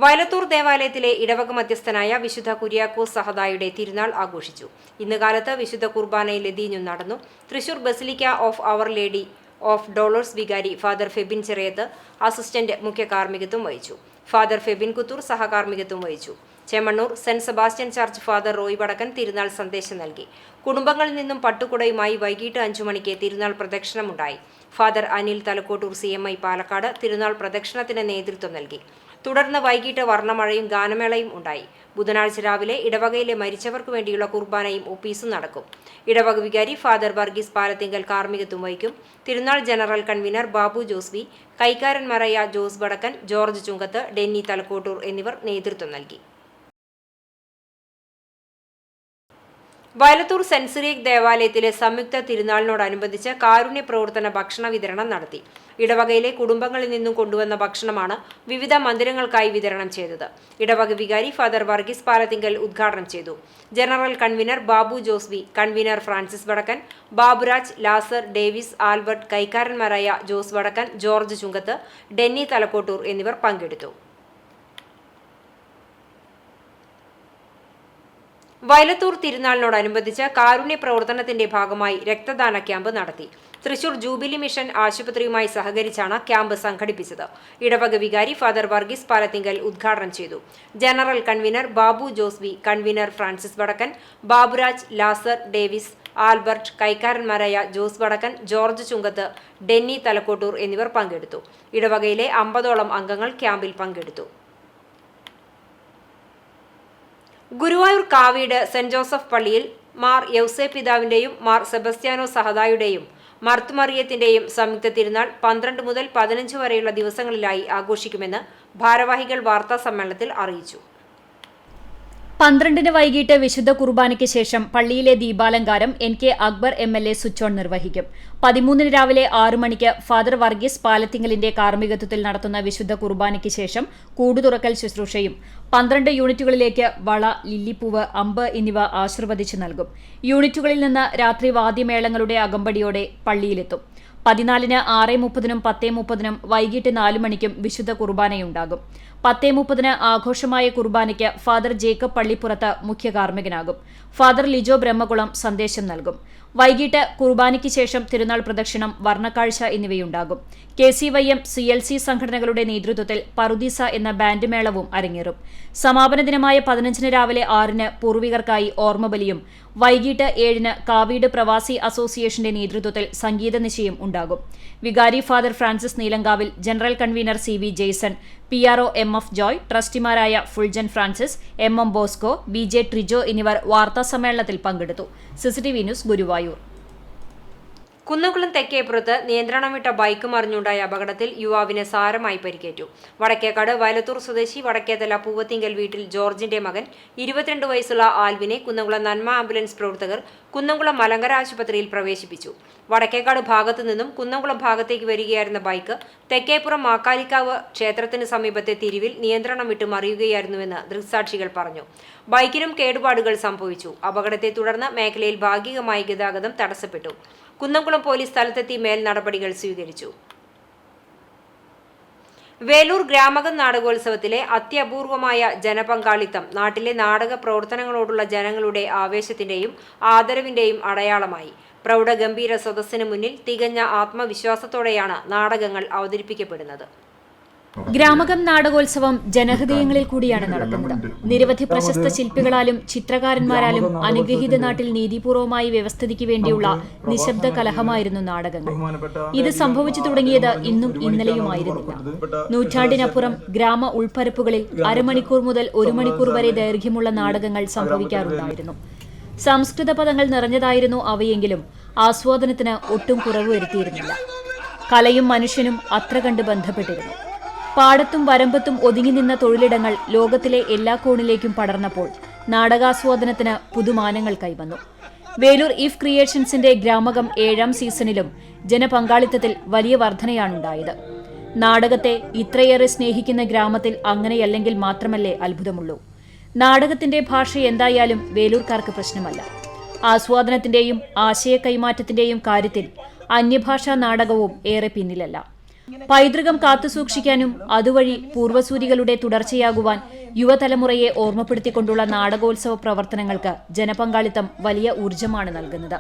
വയലത്തൂർ ദേവാലയത്തിലെ ഇടവക മധ്യസ്ഥനായ വിശുദ്ധ കുര്യാക്കോസ് സഹദായുടെ തിരുനാൾ ആഘോഷിച്ചു. ഇന്ന് കാലത്ത് വിശുദ്ധ കുർബാനയിൽ ലതീഞ്ഞു നടന്നു. Thrissur Basilica of Our Lady of Dolours വികാരി ഫാദർ ഫെബിൻ ചെറിയത്ത് അസിസ്റ്റന്റ് മുഖ്യ കാർമ്മികത്വം വഹിച്ചു. ഫാദർ ഫെബിൻ കുത്തൂർ സഹകാർമ്മികത്വം വഹിച്ചു. Chemmannur Saint Sebastian Church Father Roy Vadakkan തിരുനാൾ സന്ദേശം നൽകി. കുടുംബങ്ങളിൽ നിന്നും പട്ടുകുടയുമായി വൈകിട്ട് 5 മണിക്ക് തിരുനാൾ പ്രദക്ഷിണമുണ്ടായി. ഫാദർ അനിൽ തലക്കോട്ടൂർ CMI പാലക്കാട് തിരുനാൾ പ്രദക്ഷിണത്തിന് നേതൃത്വം നൽകി. തുടർന്ന് വൈകിട്ട് വർണ്ണമഴയും ഗാനമേളയും ഉണ്ടായി. ബുധനാഴ്ച രാവിലെ ഇടവകയിലെ മരിച്ചവർക്ക് വേണ്ടിയുള്ള കുർബാനയും ഒപ്പീസും നടക്കും. ഇടവക വികാരി ഫാദർ വർഗീസ് പാലത്തിങ്കൽ കാർമ്മികത്വം വഹിക്കും. തിരുനാൾ general convener Babu ജോസ്വി, കൈക്കാരന്മാരായ Jose Vadakkan, George ചുങ്കത്ത്, ഡെന്നി തലക്കോട്ടൂർ എന്നിവർ നേതൃത്വം നൽകി. വയലത്തൂർ സെന്റ് സിറിയക് ദേവാലയത്തിലെ സംയുക്ത തിരുനാളിനോടനുബന്ധിച്ച് കാരുണ്യ പ്രവർത്തന ഭക്ഷണ വിതരണം നടത്തി. ഇടവകയിലെ കുടുംബങ്ങളിൽ നിന്നും കൊണ്ടുവന്ന ഭക്ഷണമാണ് വിവിധ മന്ദിരങ്ങൾക്കായി വിതരണം ചെയ്തത്. ഇടവക വികാരി ഫാദർ വർഗീസ് പാലത്തിങ്കൽ ഉദ്ഘാടനം ചെയ്തു. General convener Babu Josvi, convener Francis Vadakkan, Baburaj, Lazar, Davis, Albert, കൈക്കാരന്മാരായ ജോസ് വടക്കൻ, ജോർജ് ചുങ്കത്ത്, ഡെന്നി തലക്കോട്ടൂർ എന്നിവർ പങ്കെടുത്തു. വയലത്തൂർ തിരുനാളിനോടനുബന്ധിച്ച് കാരുണ്യ പ്രവർത്തനത്തിന്റെ ഭാഗമായി രക്തദാന ക്യാമ്പ് നടത്തി. തൃശൂർ ജൂബിലി മിഷൻ ആശുപത്രിയുമായി സഹകരിച്ചാണ് ക്യാമ്പ് സംഘടിപ്പിച്ചത്. ഇടവക വികാരി ഫാദർ വർഗീസ് പാലത്തിങ്കൽ ഉദ്ഘാടനം ചെയ്തു. General convener Babu Josvi, convener Francis Vadakkan, Baburaj, Lazar, Davis, Albert, കൈക്കാരന്മാരായ ജോസ് വടക്കൻ, ജോർജ് ചുങ്കത്ത്, ഡെന്നി തലക്കോട്ടൂർ എന്നിവർ പങ്കെടുത്തു. ഇടവകയിലെ 50ഓളം അംഗങ്ങൾ ക്യാമ്പിൽ പങ്കെടുത്തു. ഗുരുവായൂർ കാവീട് സെന്റ് ജോസഫ് പള്ളിയിൽ മാർ യൗസേ പിതാവിന്റെയും മാർ സെബസ്ത്യാനോ സഹദായുടെയും മർത്തുമറിയത്തിന്റെയും സംയുക്ത തിരുനാൾ 12 മുതൽ 15 വരെയുള്ള ദിവസങ്ങളിലായി ആഘോഷിക്കുമെന്ന് ഭാരവാഹികൾ വാർത്താ സമ്മേളനത്തിൽ അറിയിച്ചു. 12 വൈകിട്ട് വിശുദ്ധ കുർബാനയ്ക്ക് ശേഷം പള്ളിയിലെ ദീപാലങ്കാരം NK Akbar MLA switch on നിർവഹിക്കും. 13 രാവിലെ 6 മണിക്ക് ഫാദർ വർഗീസ് പാലത്തിങ്കലിന്റെ കാർമ്മികത്വത്തിൽ നടത്തുന്ന വിശുദ്ധ കുർബാനയ്ക്ക് ശേഷം കൂടുതുറക്കൽ ശുശ്രൂഷയും 12 യൂണിറ്റുകളിലേക്ക് വള, ലില്ലിപ്പൂവ്, അമ്പ് എന്നിവ ആശീർവദിച്ച് നൽകും. യൂണിറ്റുകളിൽ നിന്ന് രാത്രി വാദ്യമേളങ്ങളുടെ അകമ്പടിയോടെ പള്ളിയിലെത്തും. 14-ന് 6:30-നും 10:30-നും വൈകിട്ട് 4 മണിക്കും വിശുദ്ധ കുർബാനയുണ്ടാകും. 10:30-ന് ആഘോഷമായ കുർബാനയ്ക്ക് ഫാദർ ജേക്കബ് പള്ളിപ്പുറത്ത് മുഖ്യ കാർമ്മികനാകും. ഫാദർ ലിജോ ബ്രഹ്മകുളം സന്ദേശം നൽകും. വൈകിട്ട് കുർബാനയ്ക്ക് ശേഷം തിരുനാൾ പ്രദക്ഷിണം, വർണ്ണക്കാഴ്ച എന്നിവയുണ്ടാകും. KCYM CLC സംഘടനകളുടെ നേതൃത്വത്തിൽ പറുദീസ എന്ന ബാൻഡ് മേളവും അരങ്ങേറും. സമാപന ദിനമായ 15-ന് രാവിലെ 6-ന് പൂർവികർക്കായി ഓർമ്മബലിയും വൈകിട്ട് 7-ന് കാവീട് പ്രവാസി അസോസിയേഷന്റെ നേതൃത്വത്തിൽ സംഗീത നിശയും ഉണ്ടാകും. വികാരി father Francis Neelankavil, general convener CV Jason, PRO MF Joy, ട്രസ്റ്റിമാരായ Fuljan Francis, MM Bosco, BJ Trijo എന്നിവർ വാർത്താസമ്മേളനത്തിൽ പങ്കെടുത്തു. CCTV news, Guruvayur. കുന്നംകുളം തെക്കേപ്പുറത്ത് നിയന്ത്രണം വിട്ട ബൈക്ക് മറിഞ്ഞുണ്ടായ അപകടത്തിൽ യുവാവിന് സാരമായി പരിക്കേറ്റു. വടക്കേക്കാട് വയലത്തൂർ സ്വദേശി വടക്കേതല പൂവത്തിങ്കൽ വീട്ടിൽ ജോർജിന്റെ മകൻ 22 വയസ്സുള്ള ആൽവിനെ കുന്നംകുളം നന്മ ആംബുലൻസ് പ്രവർത്തകർ കുന്നംകുളം മലങ്കര ആശുപത്രിയിൽ പ്രവേശിപ്പിച്ചു. വടക്കേക്കാട് ഭാഗത്തു നിന്നും കുന്നംകുളം ഭാഗത്തേക്ക് വരികയായിരുന്ന ബൈക്ക് തെക്കേപ്പുറം മാക്കാലിക്കാവ് ക്ഷേത്രത്തിന് സമീപത്തെ തിരിവിൽ നിയന്ത്രണം വിട്ട് മറിയുകയായിരുന്നുവെന്ന് ദൃക്സാക്ഷികൾ പറഞ്ഞു. ബൈക്കിനും കേടുപാടുകൾ സംഭവിച്ചു. അപകടത്തെ തുടർന്ന് മേഖലയിൽ ഭാഗികമായി ഗതാഗതം തടസ്സപ്പെട്ടു. കുന്നംകുളം പോലീസ് സ്ഥലത്തെത്തി മേൽ നടപടികൾ സ്വീകരിച്ചു. വേലൂർ ഗ്രാമകം നാടകോത്സവത്തിലെ അത്യപൂർവമായ ജനപങ്കാളിത്തം നാട്ടിലെ നാടക പ്രവർത്തനങ്ങളോടുള്ള ജനങ്ങളുടെ ആവേശത്തിന്റെയും ആദരവിന്റെയും അടയാളമായി. പ്രൗഢഗംഭീര സദസ്സിന് മുന്നിൽ തികഞ്ഞ ആത്മവിശ്വാസത്തോടെയാണ് നാടകങ്ങൾ അവതരിപ്പിക്കപ്പെടുന്നത്. ഗ്രാമകം നാടകോത്സവം ജനഹൃദയങ്ങളിൽ കൂടിയാണ് നടക്കുന്നത്. നിരവധി പ്രശസ്ത ശില്പികളാലും ചിത്രകാരന്മാരാലും അനുഗ്രഹീത നാട്ടിൽ നീതിപൂർവമായ വ്യവസ്ഥിതിക്ക് വേണ്ടിയുള്ള നിശബ്ദ കലഹമായിരുന്നു നാടകങ്ങൾ. ഇത് സംഭവിച്ചു തുടങ്ങിയത് ഇന്നും ഇന്നലെയുമായിരുന്നില്ല. നൂറ്റാണ്ടിനപ്പുറം ഗ്രാമ ഉൾപ്പരപ്പുകളിൽ അരമണിക്കൂർ മുതൽ 1 മണിക്കൂർ വരെ ദൈർഘ്യമുള്ള നാടകങ്ങൾ സംഭവിക്കാറുണ്ടായിരുന്നു. സംസ്കൃത പദങ്ങൾ നിറഞ്ഞതായിരുന്നു അവയെങ്കിലും ആസ്വാദനത്തിന് ഒട്ടും കുറവ് വരുത്തിയിരുന്നില്ല. കലയും മനുഷ്യനും അത്ര കണ്ട് ബന്ധപ്പെട്ടിരുന്നു. പാടത്തും വരമ്പത്തും ഒതുങ്ങി നിന്ന തൊഴിലിടങ്ങൾ ലോകത്തിലെ എല്ലാ കോണിലേക്കും പടർന്നപ്പോൾ നാടകാസ്വാദനത്തിന് പുതുമാനങ്ങൾ കൈവന്നു. വേലൂർ ഈഫ് ക്രിയേഷൻസിന്റെ ഗ്രാമകം 7ാം സീസണിലും ജനപങ്കാളിത്തത്തിൽ വലിയ വർധനയാണുണ്ടായത്. നാടകത്തെ ഇത്രയേറെ സ്നേഹിക്കുന്ന ഗ്രാമത്തിൽ അങ്ങനെയല്ലെങ്കിൽ മാത്രമല്ലേ അത്ഭുതമുള്ളൂ. നാടകത്തിന്റെ ഭാഷ എന്തായാലും വേലൂർക്കാർക്ക് പ്രശ്നമല്ല. ആസ്വാദനത്തിന്റെയും ആശയ കൈമാറ്റത്തിന്റെയും കാര്യത്തിൽ അന്യഭാഷാ നാടകവും ഏറെ പിന്നിലല്ല. പൈതൃകം കാത്തുസൂക്ഷിക്കാനും അതുവഴി പൂർവ്വസൂരികളുടെ തുടർച്ചയാകുവാൻ യുവതലമുറയെ ഓർമ്മപ്പെടുത്തിക്കൊണ്ടുള്ള നാടകോത്സവ പ്രവർത്തനങ്ങൾക്ക് ജനപങ്കാളിത്തം വലിയ ഊർജമാണ് നൽകുന്നത്.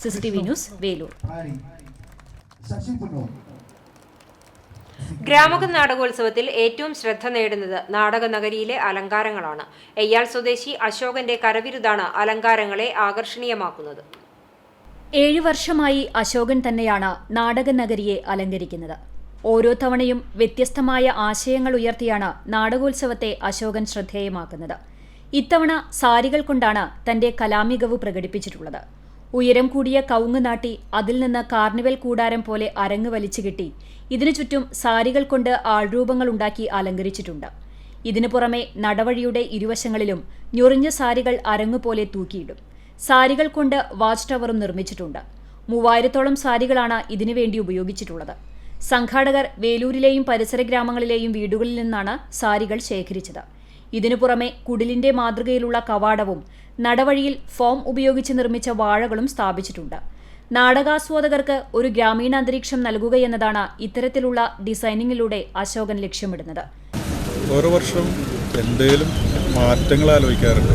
CCTV news, Velur. ഗ്രാമകം നാടകോത്സവത്തിൽ ഏറ്റവും ശ്രദ്ധ നേടുന്നത് നാടകനഗരിയിലെ അലങ്കാരങ്ങളാണ്. എയ്യാൾ സ്വദേശി അശോകന്റെ കരവിരുതാണ് അലങ്കാരങ്ങളെ ആകർഷണീയമാക്കുന്നത്. 7 വർഷമായി അശോകൻ തന്നെയാണ് നാടകനഗരിയെ അലങ്കരിക്കുന്നത്. ഓരോ തവണയും വ്യത്യസ്തമായ ആശയങ്ങൾ ഉയർത്തിയാണ് നാടകോത്സവത്തെ അശോകൻ ശ്രദ്ധേയമാക്കുന്നത്. ഇത്തവണ സാരികൾ കൊണ്ടാണ് തന്റെ കലാമികവ് പ്രകടിപ്പിച്ചിട്ടുള്ളത്. ഉയരം കൂടിയ കവുങ്ങ് നാട്ടി അതിൽ നിന്ന് കാർണിവൽ കൂടാരം പോലെ അരങ്ങ് വലിച്ചു കെട്ടി ഇതിനു ചുറ്റും സാരികൾ കൊണ്ട് ആൾരൂപങ്ങൾ ഉണ്ടാക്കി അലങ്കരിച്ചിട്ടുണ്ട്. ഇതിനു പുറമെ നടവഴിയുടെ ഇരുവശങ്ങളിലും ഞൊറിഞ്ഞ സാരികൾ അരങ്ങുപോലെ തൂക്കിയിടും. സാരികൾ കൊണ്ട് വാച്ച് ടവറും നിർമ്മിച്ചിട്ടുണ്ട്. 3000-ഓളം സാരികളാണ് ഇതിനുവേണ്ടി ഉപയോഗിച്ചിട്ടുള്ളത്. സംഘാടകർ വേലൂരിലെയും പരിസര ഗ്രാമങ്ങളിലെയും വീടുകളിൽ നിന്നാണ് സാരികൾ ശേഖരിച്ചത്. ഇതിനു പുറമെ കുടിലിന്റെ മാതൃകയിലുള്ള കവാടവും നടവഴിയിൽ ഫോം ഉപയോഗിച്ച് നിർമ്മിച്ച വാഴകളും സ്ഥാപിച്ചിട്ടുണ്ട്. നാടകാസ്വാദകർക്ക് ഒരു ഗ്രാമീണ അന്തരീക്ഷം നൽകുകയെന്നതാണ് ഇത്തരത്തിലുള്ള ഡിസൈനിങ്ങിലൂടെ അശോകൻ ലക്ഷ്യമിടുന്നത്. ഓരോ വർഷം എന്തെങ്കിലും മാറ്റങ്ങൾ ആലോചിക്കാറുണ്ട്.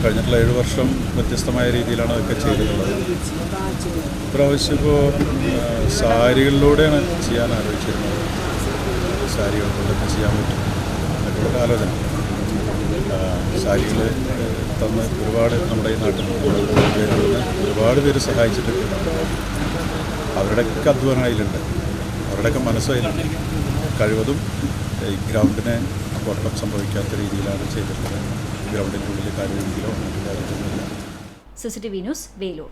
കഴിഞ്ഞിട്ടുള്ള 7 വർഷം വ്യത്യസ്തമായ രീതിയിലാണ് അതൊക്കെ ചെയ്തിട്ടുള്ളത്. ഇപ്രാവശ്യം ഇപ്പോൾ സാരികളിലൂടെയാണ് ചെയ്യാൻ ആലോചിച്ചിരുന്നത്. സാരികൾ കൊണ്ടൊക്കെ ചെയ്യാൻ പറ്റും എന്നൊക്കെയുള്ള ആലോചന. സാരികൾ തന്ന് ഒരുപാട് നമ്മുടെ ഈ നാട്ടിൽ ഒരുപാട് പേര് സഹായിച്ചിട്ടുണ്ട്. അവരുടെയൊക്കെ അധ്വാനം അതിലുണ്ട്, അവരുടെയൊക്കെ മനസ്സും അതിലുണ്ട്. കഴിവതും ഈ ഗ്രൗണ്ടിനെ അപകടം സംഭവിക്കാത്ത രീതിയിലാണ് ചെയ്തിട്ടുള്ളത്. ഗ്രൗണ്ടിൻ്റെ ഉള്ളിൽ കാര്യമെങ്കിലോ മറ്റു കാര്യങ്ങളൊന്നുമില്ല. CCTV news, Velur.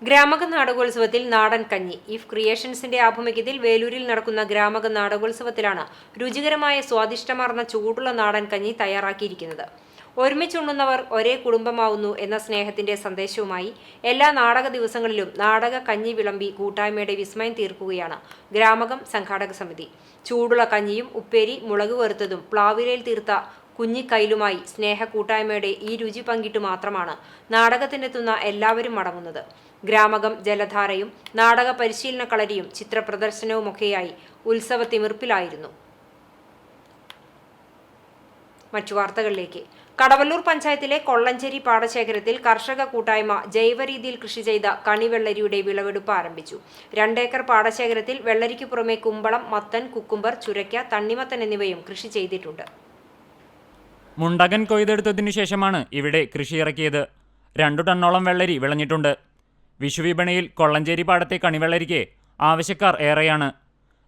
ഗ്രാമകം നാടകോത്സവത്തിൽ നാടൻ കഞ്ഞി ഈഫ് ക്രിയേഷൻസിന്റെ ആഭിമുഖ്യത്തിൽ വേലൂരിൽ നടക്കുന്ന ഗ്രാമകം നാടകോത്സവത്തിലാണ് രുചികരമായ സ്വാദിഷ്ടമാർന്ന ചൂടുള്ള നാടൻ കഞ്ഞി തയ്യാറാക്കിയിരിക്കുന്നത്. ഒരുമിച്ചുണ്ണുന്നവർ ഒരേ കുടുംബമാവുന്നു എന്ന സ്നേഹത്തിന്റെ സന്ദേശവുമായി എല്ലാ നാടക ദിവസങ്ങളിലും നാടക കഞ്ഞി വിളമ്പി കൂട്ടായ്മയുടെ വിസ്മയം തീർക്കുകയാണ് ഗ്രാമകം സംഘാടക സമിതി. ചൂടുള്ള കഞ്ഞിയും ഉപ്പേരി, മുളക് വറുത്തതും പ്ലാവിലയിൽ തീർത്ത കുഞ്ഞിക്കൈലുമായി സ്നേഹ കൂട്ടായ്മയുടെ ഈ രുചി പങ്കിട്ടു മാത്രമാണ് നാടകത്തിനെത്തുന്ന എല്ലാവരും മടങ്ങുന്നത്. ഗ്രാമകം ജലധാരയും നാടക പരിശീലന കളരിയും ചിത്രപ്രദർശനവുമൊക്കെയായി ഉത്സവ തിമിർപ്പിലായിരുന്നു. മറ്റു വാർത്തകളിലേക്ക്. കടവല്ലൂർ പഞ്ചായത്തിലെ കൊള്ളഞ്ചേരി പാടശേഖരത്തിൽ കർഷക കൂട്ടായ്മ ജൈവ രീതിയിൽ കൃഷി ചെയ്ത കണിവെള്ളരിയുടെ വിളവെടുപ്പ് ആരംഭിച്ചു. 2 ഏക്കർ പാടശേഖരത്തിൽ വെള്ളരിക്ക് പുറമെ കുമ്പളം, മത്തൻ, കുക്കുംബർ, ചുരയ്ക്ക, തണ്ണിമത്തൻ എന്നിവയും കൃഷി ചെയ്തിട്ടുണ്ട്. മുണ്ടകൻ കൊയ്തെടുത്തതിനു ശേഷമാണ് ഇവിടെ കൃഷിയിറക്കിയത്. 2 ടണ്ണോളം വെള്ളരി വിളഞ്ഞിട്ടുണ്ട്. വിഷുവിപണിയിൽ കൊള്ളഞ്ചേരി പാടത്തെ കണിവെള്ളരിക്ക് ആവശ്യക്കാർ ഏറെയാണ്.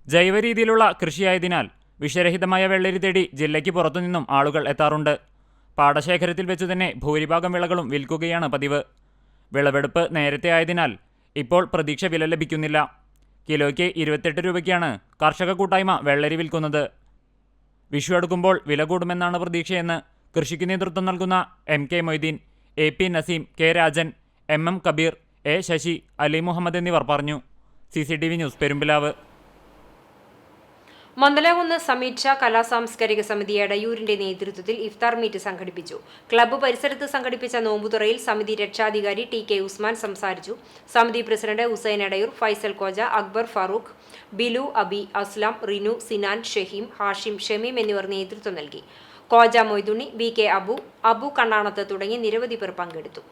ജൈവ രീതിയിലുള്ള കൃഷിയായതിനാൽ വിഷരഹിതമായ വെള്ളരി തേടി ജില്ലയ്ക്ക് പുറത്തുനിന്നും ആളുകൾ എത്താറുണ്ട്. പാടശേഖരത്തിൽ വെച്ചു തന്നെ ഭൂരിഭാഗം വിളകളും വിൽക്കുകയാണ് പതിവ്. വിളവെടുപ്പ് നേരത്തെ ആയതിനാൽ ഇപ്പോൾ പ്രതീക്ഷ വില ലഭിക്കുന്നില്ല. കിലോയ്ക്ക് 28 രൂപയ്ക്കാണ് കർഷക കൂട്ടായ്മ വെള്ളരി വിൽക്കുന്നത്. വിഷു അടുക്കുമ്പോൾ വില കൂടുമെന്നാണ് പ്രതീക്ഷയെന്ന് കൃഷിക്ക് നേതൃത്വം നൽകുന്ന MK Moideen, AP Naseem, K Rajan, MM Kabir, A Sasi, Ali Muhammad എന്നിവർ പറഞ്ഞു. CCTV news Perumpilavu. മന്ദലാകുന്ന് സമീക്ഷ കലാസാംസ്കാരിക സമിതി എടയൂരിന്റെ നേതൃത്വത്തിൽ ഇഫ്താർ മീറ്റ് സംഘടിപ്പിച്ചു. ക്ലബ്ബ് പരിസരത്ത് സംഘടിപ്പിച്ച നോമ്പുതുറയിൽ സമിതി രക്ഷാധികാരി TK ഉസ്മാൻ സംസാരിച്ചു. സമിതി പ്രസിഡന്റ് ഹുസൈൻ എടയൂർ, ഫൈസൽ കോജ, അക്ബർ ഫാറൂഖ്, ബിലു, അബി, അസ്ലാം, റിനു, സിനാൻ, ഷഹീം, ഹാഷിം, ഷമീം എന്നിവർ നേതൃത്വം നൽകി. കോജ മൊയ്തുണ്ണി, BK അബു കണ്ണാണത്ത് തുടങ്ങി നിരവധി പേർ പങ്കെടുത്തു.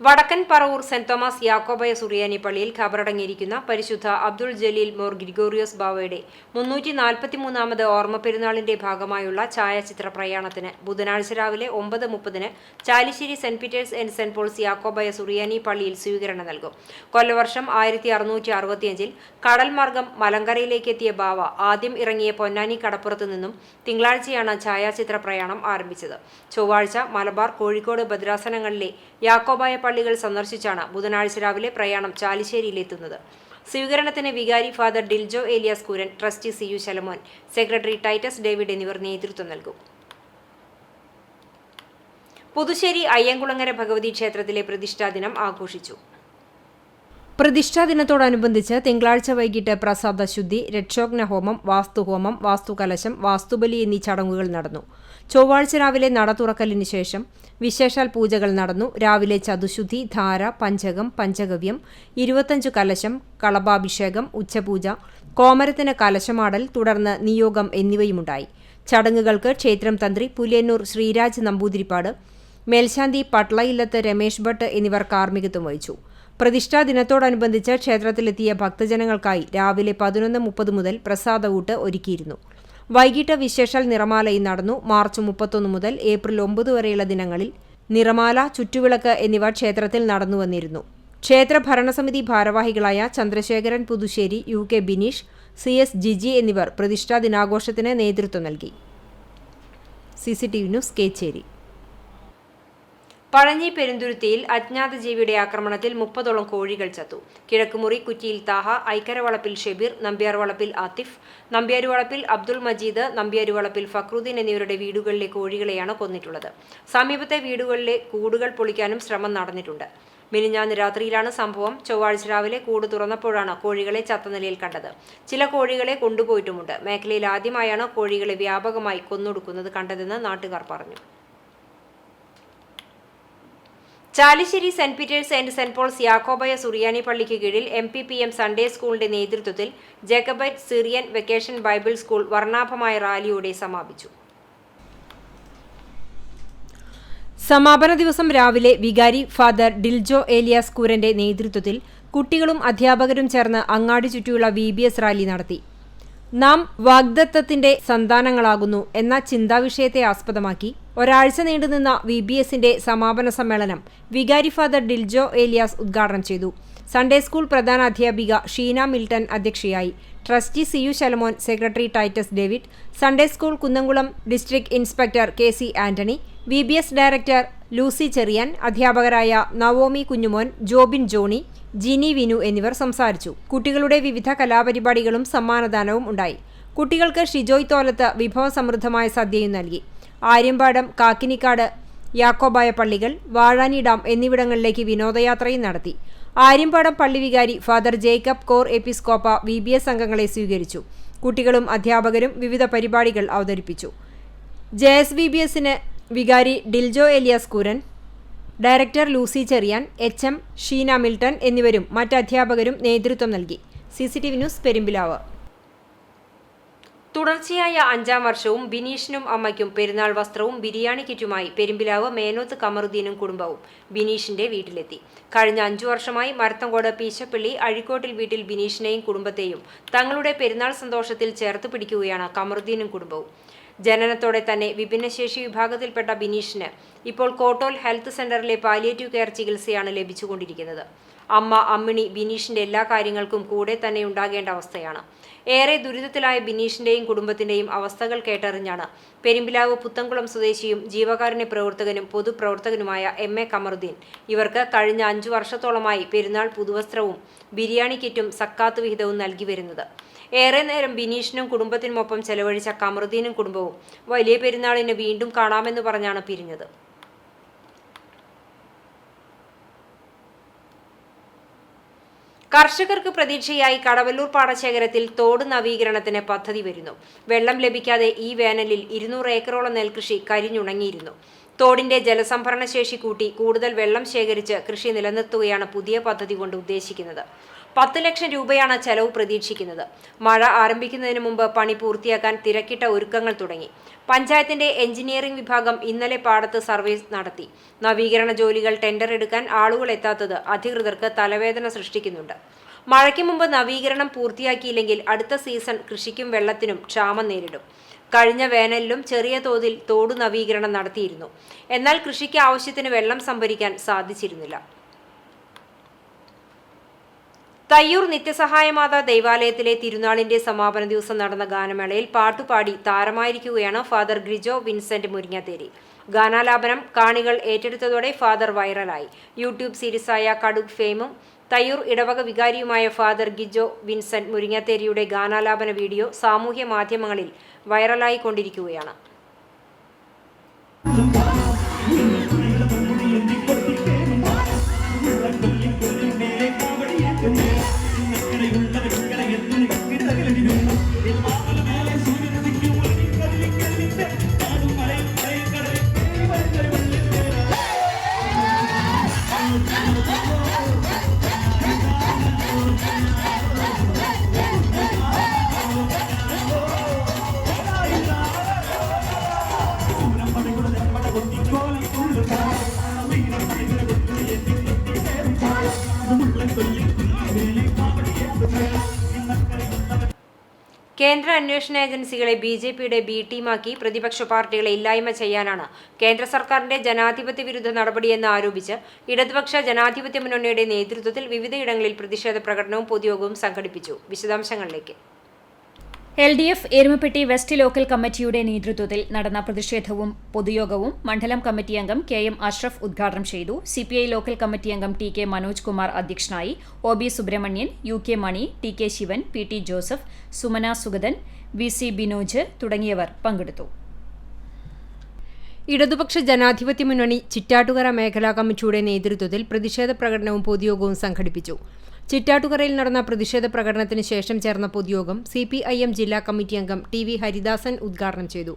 വടക്കൻ പറവൂർ സെന്റ് തോമസ് യാക്കോബായ സുറിയാനി പള്ളിയിൽ ഖബറടങ്ങിയിരിക്കുന്ന പരിശുദ്ധ അബ്ദുൾ ജലീൽ മോർ ഗ്രിഗോറിയോസ് ബാവയുടെ 343ാമത് ഓർമ്മ പെരുന്നാളിന്റെ ഭാഗമായുള്ള ഛായാചിത്ര പ്രയാണത്തിന് ബുധനാഴ്ച രാവിലെ 9:30 Chalissery saint Peter's and saint Paul's Yakobaya Suriyani പള്ളിയിൽ സ്വീകരണം നൽകും. കൊല്ലവർഷം 1665 കടൽ മാർഗം മലങ്കരയിലേക്ക് എത്തിയ ബാവ ആദ്യം ഇറങ്ങിയ പൊന്നാനി കടപ്പുറത്ത് നിന്നും തിങ്കളാഴ്ചയാണ് ഛായാചിത്ര പ്രയാണം ആരംഭിച്ചത്. ചൊവ്വാഴ്ച മലബാർ, കോഴിക്കോട് ഭദ്രാസനങ്ങളിലെ യാക്കോബായ പള്ളികൾ സന്ദർശിച്ചാണ് ബുധനാഴ്ച രാവിലെ പ്രയാണം ചാലിശ്ശേരിയിലെത്തുന്നത്. സ്വീകരണത്തിന് വികാരി father Diljo Elias Kooran, trustee CU Shalamon, secretary Titus David എന്നിവർ നേതൃത്വം നൽകും. പുതുശ്ശേരി അയ്യങ്കുളങ്ങര ഭഗവതി ക്ഷേത്രത്തിലെ പ്രതിഷ്ഠാദിനം ആഘോഷിച്ചു. പ്രതിഷ്ഠാദിനത്തോടനുബന്ധിച്ച് തിങ്കളാഴ്ച വൈകിട്ട് പ്രസാദ ശുദ്ധി, രക്ഷോഗ്ന ഹോമം, വാസ്തുഹോമം, വാസ്തുകലശം, വാസ്തുബലി എന്നീ ചടങ്ങുകൾ നടന്നു. ചൊവ്വാഴ്ച രാവിലെ നട തുറക്കലിന് ശേഷം വിശേഷാൽ പൂജകൾ നടന്നു. രാവിലെ ചതുശുദ്ധി, ധാര, പഞ്ചകം, പഞ്ചഗവ്യം, 25 കലശം, കളഭാഭിഷേകം, ഉച്ചപൂജ, കോമരത്തിന് കലശമാടൽ, തുടർന്ന് നിയോഗം എന്നിവയുമുണ്ടായി. ചടങ്ങുകൾക്ക് ക്ഷേത്രം തന്ത്രി പുലിയന്നൂർ ശ്രീരാജ് നമ്പൂതിരിപ്പാട്, മേൽശാന്തി പട്ളയില്ലത്ത് രമേശ് ഭട്ട് എന്നിവർ കാർമ്മികത്വം വഹിച്ചു. പ്രതിഷ്ഠാ ദിനത്തോടനുബന്ധിച്ച് ക്ഷേത്രത്തിലെത്തിയ ഭക്തജനങ്ങൾക്കായി രാവിലെ 11:30 മുതൽ പ്രസാദ ഊട്ട് ഒരുക്കിയിരുന്നു. വൈകിട്ട് വിശേഷാൽ നിറമാലയും നടന്നു. മാർച്ച് 31 മുതൽ ഏപ്രിൽ 9 വരെയുള്ള ദിനങ്ങളിൽ നിറമാല, ചുറ്റുവിളക്ക് എന്നിവ ക്ഷേത്രത്തിൽ നടന്നുവന്നിരുന്നു. ക്ഷേത്ര ഭരണസമിതി ഭാരവാഹികളായ ചന്ദ്രശേഖരൻ പുതുശ്ശേരി, UK ബിനീഷ്, CS ജിജി എന്നിവർ പ്രതിഷ്ഠാ ദിനാഘോഷത്തിന് നേതൃത്വം നൽകി. CCTV news Kechery. പഴഞ്ഞി പെരുന്തുരുത്തിയിൽ അജ്ഞാത ജീവിയുടെ ആക്രമണത്തിൽ 30ഓളം കോഴികൾ ചത്തു. കിഴക്കുമുറി കുറ്റിയിൽ താഹ, ഐക്കരവളപ്പിൽ ഷെബീർ, നമ്പ്യാർവളപ്പിൽ ആത്തിഫ്, നമ്പ്യാരുവളപ്പിൽ അബ്ദുൾ മജീദ്, നമ്പ്യാരുവളപ്പിൽ ഫക്രുദ്ദീൻ എന്നിവരുടെ വീടുകളിലെ കോഴികളെയാണ് കൊന്നിട്ടുള്ളത്. സമീപത്തെ വീടുകളിലെ കൂടുകൾ പൊളിക്കാനും ശ്രമം നടന്നിട്ടുണ്ട്. മിനിഞ്ഞാന്ന് രാത്രിയിലാണ് സംഭവം. ചൊവ്വാഴ്ച രാവിലെ കൂട് തുറന്നപ്പോഴാണ് കോഴികളെ ചത്ത നിലയിൽ കണ്ടത്. ചില കോഴികളെ കൊണ്ടുപോയിട്ടുമുണ്ട്. മേഖലയിൽ ആദ്യമായാണ് കോഴികളെ വ്യാപകമായി കൊന്നൊടുക്കുന്നത് കണ്ടതെന്ന് നാട്ടുകാർ പറഞ്ഞു. Chalissery saint Peter's and saint Paul's Yakobaya Suriyani പള്ളിക്ക് കീഴിൽ MPPM സൺഡേ സ്കൂളിന്റെ നേതൃത്വത്തിൽ Jacobite Syrian vacation Bible school വർണ്ണാഭമായ റാലിയോടെ സമാപിച്ചു. സമാപന ദിവസം രാവിലെ വികാരി ഫാദർ ഡിൽജോ ഏലിയാസ് കൂരന്റെ നേതൃത്വത്തിൽ കുട്ടികളും അധ്യാപകരും ചേർന്ന് അങ്ങാടി ചുറ്റിയുള്ള VBS റാലി നടത്തി. നാം വാഗ്ദത്തത്തിന്റെ സന്താനങ്ങളാകുന്നു എന്ന ചിന്താവിഷയത്തെ ആസ്പദമാക്കി ഒരാഴ്ച നീണ്ടുനിന്ന VBSന്റെ സമാപന സമ്മേളനം വികാരി ഫാദർ ഡിൽജോ ഏലിയാസ് ഉദ്ഘാടനം ചെയ്തു. സൺഡേ സ്കൂൾ പ്രധാന അധ്യാപിക ഷീന മിൽട്ടൺ അധ്യക്ഷയായി. Trustee CU Shalamon, secretary Titus David, Sunday school Kunnamkulam district inspector KC Antony, VBS director Lucy Cherian, അധ്യാപകരായ നവോമി കുഞ്ഞുമോൻ, ജോബിൻ ജോണി, ജിനി വിനു എന്നിവർ സംസാരിച്ചു. കുട്ടികളുടെ വിവിധ കലാപരിപാടികളും സമ്മാനദാനവും ഉണ്ടായി. കുട്ടികൾക്ക് ഷിജോയ് തോലത്ത് വിഭവസമൃദ്ധമായ സദ്യയും നൽകി. ആര്യമ്പാടം, കാക്കിനിക്കാട് യാക്കോബായ പള്ളികൾ, വാഴാനി ഡാം എന്നിവിടങ്ങളിലേക്ക് വിനോദയാത്രയും നടത്തി. ആര്യമ്പാടം പള്ളി വികാരി ഫാദർ ജേക്കബ് കോർ എപ്പിസ്കോപ്പ VBS അംഗങ്ങളെ സ്വീകരിച്ചു. കുട്ടികളും അധ്യാപകരും വിവിധ പരിപാടികൾ അവതരിപ്പിച്ചു. JSVBSന് വികാരി Diljo Elias Kooran, director Lucy Cherian, HM Sheena Milton എന്നിവരും മറ്റ് അധ്യാപകരും നേതൃത്വം നൽകി. CCTV news Perumpilavu. തുടർച്ചയായ 5ാം വർഷവും ബിനീഷിനും അമ്മയ്ക്കും പെരുന്നാൾ വസ്ത്രവും ബിരിയാണി കിറ്റുമായി പെരുമ്പിലാവ് മേനോത്ത് കമറുദ്ദീനും കുടുംബവും ബിനീഷിന്റെ വീട്ടിലെത്തി. കഴിഞ്ഞ 5 വർഷമായി മരത്തങ്കോട് പീശപ്പള്ളി അഴിക്കോട്ടിൽ വീട്ടിൽ ബിനീഷിനെയും കുടുംബത്തെയും തങ്ങളുടെ പെരുന്നാൾ സന്തോഷത്തിൽ ചേർത്ത് പിടിക്കുകയാണ് കമറുദ്ദീനും കുടുംബവും. ജനനത്തോടെ തന്നെ വിഭിന്നശേഷി വിഭാഗത്തിൽപ്പെട്ട ബിനീഷിന് ഇപ്പോൾ കോട്ടോൽ ഹെൽത്ത് സെന്ററിലെ പാലിയേറ്റീവ് കെയർ ചികിത്സയാണ് ലഭിച്ചുകൊണ്ടിരിക്കുന്നത്. അമ്മ അമ്മിണി ബിനീഷിന്റെ എല്ലാ കാര്യങ്ങൾക്കും കൂടെ തന്നെ ഉണ്ടാകേണ്ട അവസ്ഥയാണ്. ഏറെ ദുരിതത്തിലായ ബിനീഷിന്റെയും കുടുംബത്തിന്റെയും അവസ്ഥകൾ കേട്ടറിഞ്ഞാണ് പെരുമ്പിലാവ് പുത്തൻകുളം സ്വദേശിയും ജീവകാരുണ്യ പ്രവർത്തകനും പൊതുപ്രവർത്തകനുമായ MA കമറുദ്ദീൻ ഇവർക്ക് കഴിഞ്ഞ 5 വർഷത്തോളമായി പെരുന്നാൾ പുതുവസ്ത്രവും ബിരിയാണി കിറ്റും സക്കാത്ത് വിഹിതവും നൽകി വരുന്നത്. ഏറെ നേരം ബിനീഷിനും കുടുംബത്തിനുമൊപ്പം ചെലവഴിച്ച കമറുദ്ദീനും കുടുംബവും വലിയ പെരുന്നാളിന് വീണ്ടും കാണാമെന്ന് പറഞ്ഞാണ് പിരിഞ്ഞത്. കർഷകർക്ക് പ്രതീക്ഷയായി കടവല്ലൂർ പാടശേഖരത്തിൽ തോട് നവീകരണത്തിന് പദ്ധതി വരുന്നു. വെള്ളം ലഭിക്കാതെ ഈ വേനലിൽ 200 ഏക്കറോളം നെൽകൃഷി കരിഞ്ഞുണങ്ങിയിരുന്നു. തോടിന്റെ ജലസംഭരണ ശേഷി കൂട്ടി കൂടുതൽ വെള്ളം ശേഖരിച്ച് കൃഷി നിലനിർത്തുകയാണ് പുതിയ പദ്ധതി കൊണ്ട് ഉദ്ദേശിക്കുന്നത്. 10 ലക്ഷം രൂപയാണ് ചെലവ് പ്രതീക്ഷിക്കുന്നത്. മഴ ആരംഭിക്കുന്നതിന് മുമ്പ് പണി പൂർത്തിയാക്കാൻ തിരക്കിട്ട ഒരുക്കങ്ങൾ തുടങ്ങി. പഞ്ചായത്തിന്റെ എഞ്ചിനീയറിംഗ് വിഭാഗം ഇന്നലെ പാടത്ത് സർവേ നടത്തി. നവീകരണ ജോലികൾ ടെൻഡർ എടുക്കാൻ ആളുകൾ എത്താത്തത് അധികൃതർക്ക് തലവേദന സൃഷ്ടിക്കുന്നുണ്ട്. മഴയ്ക്ക് മുമ്പ് നവീകരണം പൂർത്തിയാക്കിയില്ലെങ്കിൽ അടുത്ത സീസൺ കൃഷിക്കും വെള്ളത്തിനും ക്ഷാമം നേരിടും. കഴിഞ്ഞ വേനലിലും ചെറിയ തോതിൽ തോട് നവീകരണം നടത്തിയിരുന്നു. എന്നാൽ കൃഷിക്ക് ആവശ്യത്തിന് വെള്ളം സംഭരിക്കാൻ സാധിച്ചിരുന്നില്ല. തയ്യൂർ നിത്യസഹായമാതാ ദൈവാലയത്തിലെ തിരുനാളിന്റെ സമാപന ദിവസം നടന്ന ഗാനമേളയിൽ പാട്ടുപാടി താരമായിരിക്കുകയാണ് ഫാദർ ഗ്രിജോ വിൻസെന്റ് മുരിങ്ങാത്തേരി. ഗാനാലാപനം കാണികൾ ഏറ്റെടുത്തതോടെ ഫാദർ വൈറലായി. യൂട്യൂബ് സീരീസായ കടുക് ഫെയിമും തയ്യൂർ ഇടവക വികാരിയുമായ ഫാദർ ഗിജോ വിൻസെന്റ് മുരിങ്ങാത്തേരിയുടെ ഗാനാലാപന വീഡിയോ സാമൂഹ്യ മാധ്യമങ്ങളിൽ വൈറലായി കൊണ്ടിരിക്കുകയാണ്. കേന്ദ്ര അന്വേഷണ ഏജൻസികളെ BJPയുടെ B ടീമാക്കി പ്രതിപക്ഷ പാർട്ടികളെ ഇല്ലായ്മ ചെയ്യാനാണ് കേന്ദ്ര സർക്കാരിന്റെ ജനാധിപത്യ വിരുദ്ധ നടപടിയെന്ന് ആരോപിച്ച് ഇടതുപക്ഷ ജനാധിപത്യ മുന്നണിയുടെ നേതൃത്വത്തിൽ വിവിധയിടങ്ങളിൽ പ്രതിഷേധ പ്രകടനവും പൊതുയോഗവും സംഘടിപ്പിച്ചു. വിശദാംശങ്ങളിലേക്ക്. LDF എരുമപ്പെട്ടി വെസ്റ്റ് ലോക്കൽ കമ്മിറ്റിയുടെ നേതൃത്വത്തിൽ നടന്ന പ്രതിഷേധവും പൊതുയോഗവും മണ്ഡലം കമ്മിറ്റി അംഗം KM അഷ്റഫ് ഉദ്ഘാടനം ചെയ്തു. CPI ലോക്കൽ കമ്മിറ്റി അംഗം TK മനോജ് കുമാർ അധ്യക്ഷനായി. OB Subramanian, UK Mani, TK Sivan, PT Joseph, Sumana Sugathan, VC Binoj തുടങ്ങിയവർ പങ്കെടുത്തു. ഇടതുപക്ഷ ജനാധിപത്യ മുന്നണി ചിറ്റാട്ടുകര മേഖലാ കമ്മിറ്റിയുടെ നേതൃത്വത്തിൽ പ്രതിഷേധ പ്രകടനവും പൊതുയോഗവും സംഘടിപ്പിച്ചു. ചിറ്റാട്ടുകരയിൽ നടന്ന പ്രതിഷേധ പ്രകടനത്തിന് ശേഷം ചേർന്ന പൊതുയോഗം CPIM ജില്ലാ കമ്മിറ്റി അംഗം TV ഹരിദാസൻ ഉദ്ഘാടനം ചെയ്തു.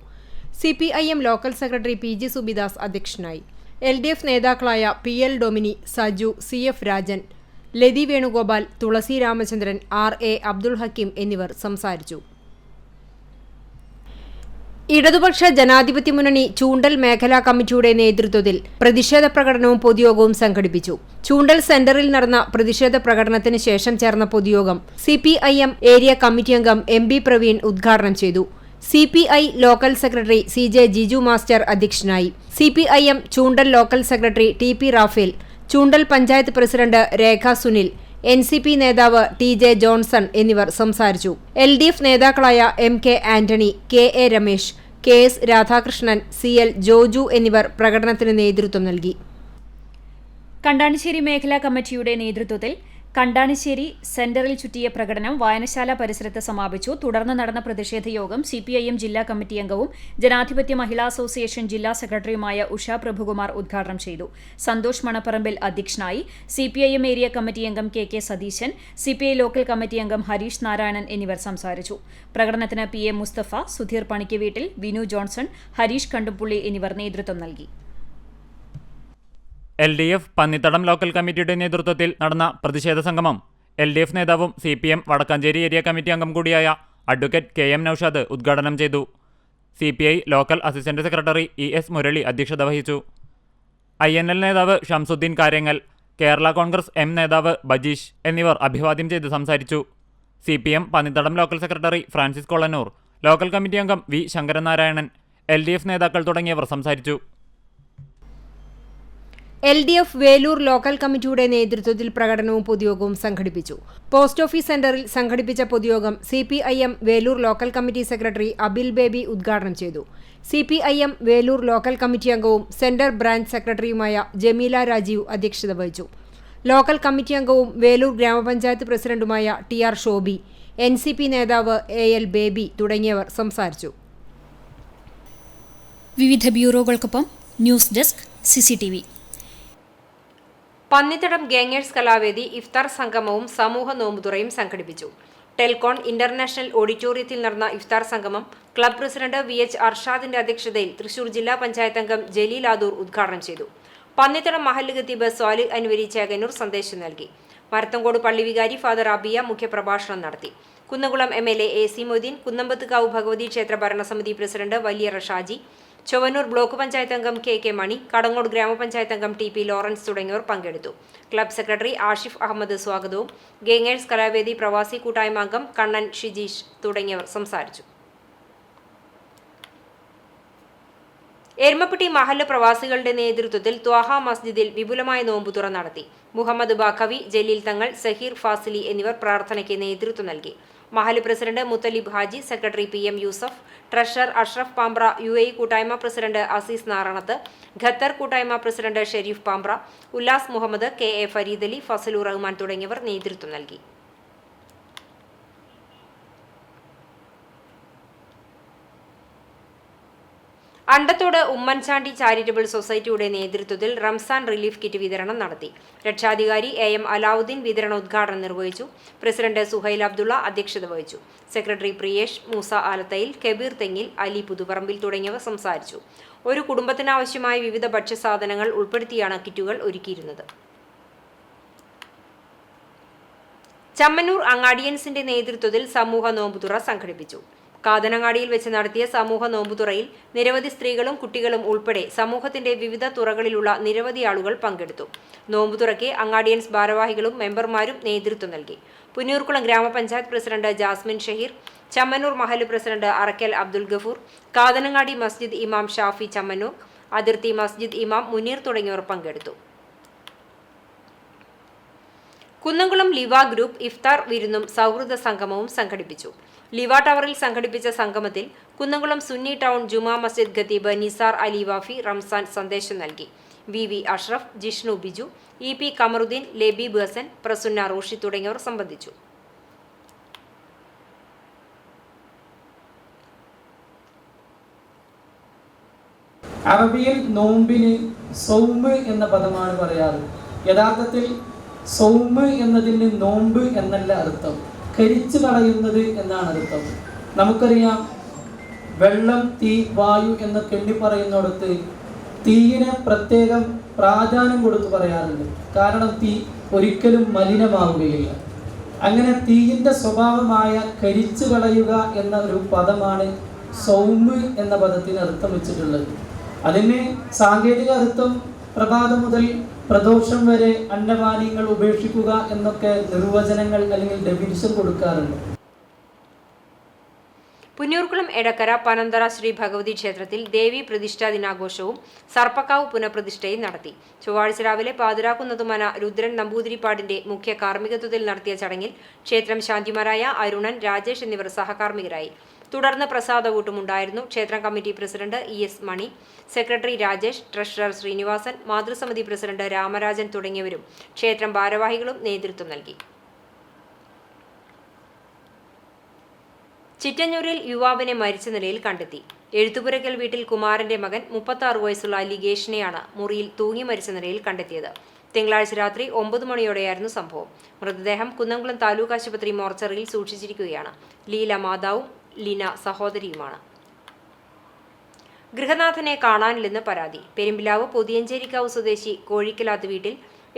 CPIM local secretary PG Subidas അധ്യക്ഷനായി. LDF നേതാക്കളായ PL ഡൊമിനി, സജു, CF രാജൻ, ലതി വേണുഗോപാൽ, തുളസി രാമചന്ദ്രൻ, RA അബ്ദുൾ ഹക്കീം എന്നിവർ സംസാരിച്ചു. ഇടതുപക്ഷ ജനാധിപത്യ മുന്നണി ചൂണ്ടൽ മേഖലാ കമ്മിറ്റിയുടെ നേതൃത്വത്തിൽ പ്രതിഷേധ പ്രകടനവും പൊതുയോഗവും സംഘടിപ്പിച്ചു. ചൂണ്ടൽ സെന്ററിൽ നടന്ന പ്രതിഷേധ പ്രകടനത്തിന് ശേഷം ചേർന്ന പൊതുയോഗം CPIM ഏരിയ കമ്മിറ്റി അംഗം MB പ്രവീൺ ഉദ്ഘാടനം ചെയ്തു. CPI local secretary CJ Jiju master അധ്യക്ഷനായി. CPIM ചൂണ്ടൽ ലോക്കൽ സെക്രട്ടറി TP റാഫേൽ, ചൂണ്ടൽ പഞ്ചായത്ത് പ്രസിഡന്റ് രേഖ സുനിൽ, NCP നേതാവ് TJ ജോൺസൺ എന്നിവർ സംസാരിച്ചു. LDF നേതാക്കളായ MK Antony, KA Ramesh, KS Radhakrishnan, CL Joju എന്നിവർ പ്രകടനത്തിന് നേതൃത്വം നൽകി. കണ്ടാണിശ്ശേരി മേഖലാ കമ്മിറ്റിയുടെ നേതൃത്വത്തിൽ കണ്ടാണിശ്ശേരി സെന്ററിൽ ചുറ്റിയ പ്രകടനം വായനശാല പരിസരത്ത് സമാപിച്ചു. തുടർന്ന് നടന്ന പ്രതിഷേധ യോഗം CPIM ജില്ലാ കമ്മിറ്റി അംഗവും ജനാധിപത്യ മഹിളാ അസോസിയേഷൻ ജില്ലാ സെക്രട്ടറിയുമായ ഉഷ പ്രഭുകുമാർ ഉദ്ഘാടനം ചെയ്തു. സന്തോഷ് മണപ്പറമ്പിൽ അധ്യക്ഷനായി. CPIM ഏരിയ കമ്മിറ്റി അംഗം KK Satheesan, CPI local committee അംഗം ഹരീഷ് നാരായണൻ എന്നിവർ സംസാരിച്ചു. പ്രകടനത്തിന് PA മുസ്തഫ, സുധീർ പണിക്ക് വീട്ടിൽ, വിനു ജോൺസൺ, ഹരീഷ് കണ്ടുപുള്ളി എന്നിവർ നേതൃത്വം നൽകി. LDF പന്നിത്തടം ലോക്കൽ കമ്മിറ്റിയുടെ നേതൃത്വത്തിൽ നടന്ന പ്രതിഷേധ സംഗമം LDF നേതാവും CPM വടക്കാഞ്ചേരി ഏരിയ കമ്മിറ്റി അംഗം കൂടിയായ അഡ്വക്കേറ്റ് KM നൌഷാദ് ഉദ്ഘാടനം ചെയ്തു. CPI local assistant secretary ES Murali അധ്യക്ഷത വഹിച്ചു. INL നേതാവ് ഷംസുദ്ദീൻ കാര്യങ്ങൽ, കേരള കോൺഗ്രസ് M നേതാവ് ബജീഷ് എന്നിവർ അഭിവാദ്യം ചെയ്ത് സംസാരിച്ചു. CPM Pannithadam local secretary Francis Kolannur, local committee അംഗം V ശങ്കരനാരായണൻ, LDF നേതാക്കൾ തുടങ്ങിയവർ സംസാരിച്ചു. LDF വേലൂർ ലോക്കൽ കമ്മിറ്റിയുടെ നേതൃത്വത്തിൽ പ്രകടനവും പൊതുയോഗവും സംഘടിപ്പിച്ചു. പോസ്റ്റ് ഓഫീസ് സെന്ററിൽ സംഘടിപ്പിച്ച പൊതുയോഗം CPIM Velur local committee secretary Abil Baby ഉദ്ഘാടനം ചെയ്തു. CPIM വേലൂർ ലോക്കൽ കമ്മിറ്റി അംഗവും സെന്റർ ബ്രാഞ്ച് സെക്രട്ടറിയുമായ ജമീല രാജീവ് അധ്യക്ഷത വഹിച്ചു. ലോക്കൽ കമ്മിറ്റി അംഗവും വേലൂർ ഗ്രാമപഞ്ചായത്ത് പ്രസിഡന്റുമായ TR ഷോബി, NCP നേതാവ് AL ബേബി തുടങ്ങിയവർ സംസാരിച്ചു. വിവിധ ബ്യൂറോകൾക്കൊപ്പം ന്യൂസ് ഡെസ്ക് CCTV. പന്നിത്തടം ഗാങ്ങേഴ്സ് കലാവേദി ഇഫ്താർ സംഗമവും സമൂഹ നോമ്പുതുറയും സംഘടിപ്പിച്ചു. ടെൽകോൺ ഇന്റർനാഷണൽ ഓഡിറ്റോറിയത്തിൽ നടന്ന ഇഫ്താർ സംഗമം ക്ലബ് പ്രസിഡന്റ് VH അർഷാദിന്റെ അധ്യക്ഷതയിൽ തൃശൂർ ജില്ലാ പഞ്ചായത്ത് അംഗം ജലീൽ ആദൂർ ഉദ്ഘാടനം ചെയ്തു. പന്നിത്തടം മഹല്ല് ഖത്തീബ് സ്വാലിഹ് അൻവരി ചേകന്നൂർ സന്ദേശം നൽകി. മരത്തങ്കോട് പള്ളി വികാരി ഫാദർ അബിയ മുഖ്യപ്രഭാഷണം നടത്തി. കുന്നംകുളം MLA AC മൊയ്തീൻ, കുന്നമ്പത്തുകാവ് ഭഗവതി ക്ഷേത്ര ഭരണസമിതി പ്രസിഡന്റ് വലിയറ ഷാജി, ചൊവ്വന്നൂർ ബ്ലോക്ക് പഞ്ചായത്ത് അംഗം KK മണി, കടങ്ങോട് ഗ്രാമപഞ്ചായത്ത് അംഗം TP ലോറൻസ് തുടങ്ങിയവർ പങ്കെടുത്തു. ക്ലബ് സെക്രട്ടറി ആഷിഫ് അഹമ്മദ് സ്വാഗതവും ഗാങ്ങേഴ്സ് കലാവേദി പ്രവാസി കൂട്ടായ്മ അംഗം കണ്ണൻ ഷിജീഷ് തുടങ്ങിയവർ സംസാരിച്ചു. എരുമപ്പെട്ടി മഹല്ല് പ്രവാസികളുടെ നേതൃത്വത്തിൽ ത്വാഹ മസ്ജിദിൽ വിപുലമായ നോമ്പുതുറ നടത്തി. മുഹമ്മദ് ബാഖവി, ജലീൽ തങ്ങൾ, സഹീർ ഫാസിലി എന്നിവർ പ്രാർത്ഥനയ്ക്ക് നേതൃത്വം നൽകി. മഹല്ല് president Muthalib Haji, secretary PM Yusuf, treasurer Ashraf Pambra, UAE കൂട്ടായ്മ പ്രസിഡന്റ് അസീസ് നാറാണത്ത്, ഖത്തർ കൂട്ടായ്മ പ്രസിഡന്റ് ഷെരീഫ് പാമ്പ്ര, ഉല്ലാസ് മുഹമ്മദ്, KA ഫരീദ് അലി, ഫസലു റഹ്മാൻ തുടങ്ങിയവർ നേതൃത്വം നൽകി. അണ്ടത്തോട് ഉമ്മൻചാണ്ടി ചാരിറ്റബിൾ സൊസൈറ്റിയുടെ നേതൃത്വത്തിൽ റംസാൻ റിലീഫ് കിറ്റ് വിതരണം നടത്തി. രക്ഷാധികാരി AM അലാവുദ്ദീൻ വിതരണോദ്ഘാടനം നിർവഹിച്ചു. പ്രസിഡന്റ് സുഹൈൽ അബ്ദുള്ള അധ്യക്ഷത വഹിച്ചു. സെക്രട്ടറി പ്രിയേഷ്, മൂസ ആലത്തയിൽ, കബീർ തെങ്ങിൽ, അലി പുതുപറമ്പിൽ തുടങ്ങിയവർ സംസാരിച്ചു. ഒരു കുടുംബത്തിനാവശ്യമായ വിവിധ ഭക്ഷ്യസാധനങ്ങൾ ഉൾപ്പെടുത്തിയാണ് കിറ്റുകൾ ഒരുക്കിയിരുന്നത്. ചമ്മന്നൂർ അങ്ങാടിയൻസിന്റെ നേതൃത്വത്തിൽ സമൂഹ നോമ്പുതുറ സംഘടിപ്പിച്ചു. കാതനങ്ങാടിയിൽ വെച്ച് നടത്തിയ സമൂഹ നോമ്പുതുറയിൽ നിരവധി സ്ത്രീകളും കുട്ടികളും ഉൾപ്പെടെ സമൂഹത്തിന്റെ വിവിധ തുറകളിലുള്ള നിരവധി ആളുകൾ പങ്കെടുത്തു. നോമ്പുതുറയ്ക്ക് അങ്ങാടിയൻസ് ഭാരവാഹികളും മെമ്പർമാരും നേതൃത്വം നൽകി. പുന്നൂർക്കുളം ഗ്രാമപഞ്ചായത്ത് പ്രസിഡന്റ് ജാസ്മിൻ ഷഹീർ, ചമ്മന്നൂർ മഹല്ല് പ്രസിഡന്റ് അറക്കൽ അബ്ദുൽ ഗഫൂർ, കാതനങ്ങാടി മസ്ജിദ് ഇമാം ഷാഫി ചമ്മന്നൂർ, അതിർത്തി മസ്ജിദ് ഇമാം മുനീർ തുടങ്ങിയവർ പങ്കെടുത്തു. കുന്നംകുളം ലിവ ഗ്രൂപ്പ് ഇഫ്താർ വിരുന്നും സൗഹൃദ സംഗമവും സംഘടിപ്പിച്ചു. ലിവ ടവറിൽ സംഘടിപ്പിച്ച സംഗമത്തിൽ കുന്നംകുളം സുന്നി ടൗൺ ജുമാ മസ്ജിദ് ഖത്തീബ് നിസാർ അലി വാഫി റംസാൻ സന്ദേശം നൽകി. VV അഷ്റഫ്, ജിഷ്ണു ബിജു, EP കമറുദ്ദീൻ, ലബീബ് ഹസൻ, പ്രസുന്ന റോഷി തുടങ്ങിയവർ സംബന്ധിച്ചു. അറബിയിൽ നോമ്പിന് സൗമ് എന്ന പദമാണ് പറയാറ്. യഥാർത്ഥത്തിൽ സൗമ് എന്നതിന് നോമ്പ് എന്നല്ല അർത്ഥം, കരിച്ചു കളയുന്നത് എന്നാണ് അർത്ഥം. നമുക്കറിയാം, വെള്ളം, തീ, വായു എന്നൊക്കെ എണ്ണി പറയുന്നിടത്ത് തീയിനെ പ്രത്യേകം പ്രാധാന്യം കൊടുത്ത് പറയാറുണ്ട്. കാരണം തീ ഒരിക്കലും മലിനമാവുകയില്ല. അങ്ങനെ തീയിൻ്റെ സ്വഭാവമായ കരിച്ചു കളയുക എന്ന ഒരു പദമാണ് സൗമ് എന്ന പദത്തിന് അർത്ഥം വെച്ചിട്ടുള്ളത്. അതിന് സാങ്കേതിക അർത്ഥം പ്രഭാതം മുതൽ പ്രദോഷം വരെ അന്നപാനീയങ്ങൾ ഉപേക്ഷിക്കുക എന്നൊക്കെ നിർവചനങ്ങൾ അല്ലെങ്കിൽ ഡെഫിനിഷൻ കൊടുക്കാറുണ്ട്. പുന്നൂർക്കുളം എടക്കര പനന്തറ ശ്രീ ഭഗവതി ക്ഷേത്രത്തിൽ ദേവി പ്രതിഷ്ഠാ ദിനാഘോഷവും സർപ്പക്കാവ് പുനഃപ്രതിഷ്ഠയും നടത്തി. ചൊവ്വാഴ്ച രാവിലെ പാതിരാക്കുന്നതുമന രുദ്രൻ നമ്പൂതിരിപ്പാടിന്റെ മുഖ്യ കാർമ്മികത്വത്തിൽ നടത്തിയ ചടങ്ങിൽ ക്ഷേത്രം ശാന്തിമാരായ അരുണൻ, രാജേഷ് എന്നിവർ സഹകാർമ്മികരായി. തുടർന്ന് പ്രസാദകൂട്ടുമുണ്ടായിരുന്നു. ക്ഷേത്രം committee president ES Mani, secretary Rajesh, treasurer Srinivasan, മാതൃസമിതി പ്രസിഡന്റ് രാമരാജൻ തുടങ്ങിയവരും ക്ഷേത്രം ഭാരവാഹികളും നേതൃത്വം നൽകി. ചിറ്റഞ്ഞൂരിൽ യുവാവിനെ മരിച്ച നിലയിൽ കണ്ടെത്തി. എഴുത്തുപുരയ്ക്കൽ വീട്ടിൽ കുമാരന്റെ മകൻ 36 വയസ്സുള്ള ലിഗേഷിനെയാണ് മുറിയിൽ തൂങ്ങി മരിച്ച നിലയിൽ കണ്ടെത്തിയത്. തിങ്കളാഴ്ച രാത്രി 9 മണിയോടെയായിരുന്നു സംഭവം. മൃതദേഹം കുന്നംകുളം താലൂക്ക് ആശുപത്രി മോർച്ചറിയിൽ സൂക്ഷിച്ചിരിക്കുകയാണ്. ലീല മാതാവും ലീന സഹോദരിയുമാണ്. ഗൃഹനാഥനെ കാണാനില്ലെന്ന് പരാതി. പെരുമ്പിലാവ് പൊതിയഞ്ചേരിക്കാവ് സ്വദേശി കോഴിക്കലാത്ത് വീട്ടിൽ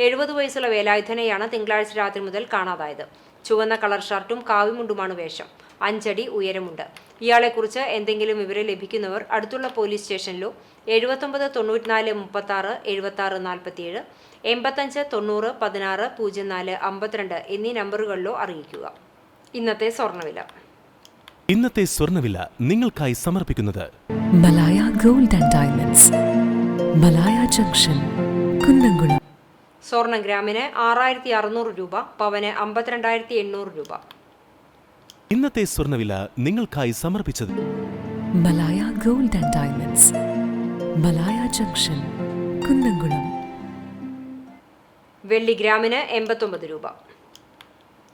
70 വയസ്സുള്ള വേലായുധനെയാണ് തിങ്കളാഴ്ച രാത്രി മുതൽ കാണാതായത്. ചുവന്ന കളർ ഷർട്ടും കാവിമുണ്ടുമാണ് വേഷം. 5 അടി ഉയരമുണ്ട്. ഇയാളെക്കുറിച്ച് എന്തെങ്കിലും വിവരം ലഭിക്കുന്നവർ അടുത്തുള്ള പോലീസ് സ്റ്റേഷനിലോ 79 94 36 76 47 85 90 16 04 52 എന്നീ നമ്പറുകളിലോ അറിയിക്കുക. ഇന്നത്തെ സ്വർണ്ണവില. ഇന്നത്തെ സ്വർണ്ണവില നിങ്ങൾക്കായി സമർപ്പിക്കുന്നത് Malaya gold and diamonds, Malaya junction, Kunnamkulam. സ്വർണം ഗ്രാമിന് 6600 രൂപ, പവന് 52,800 രൂപ. ഇന്നത്തെ സ്വർണ്ണവില നിങ്ങൾക്കായി സമർപ്പിച്ചത് Malaya gold and diamonds, Malaya junction, Kunnamkulam. വെള്ളി ഗ്രാമിന് 89 രൂപ.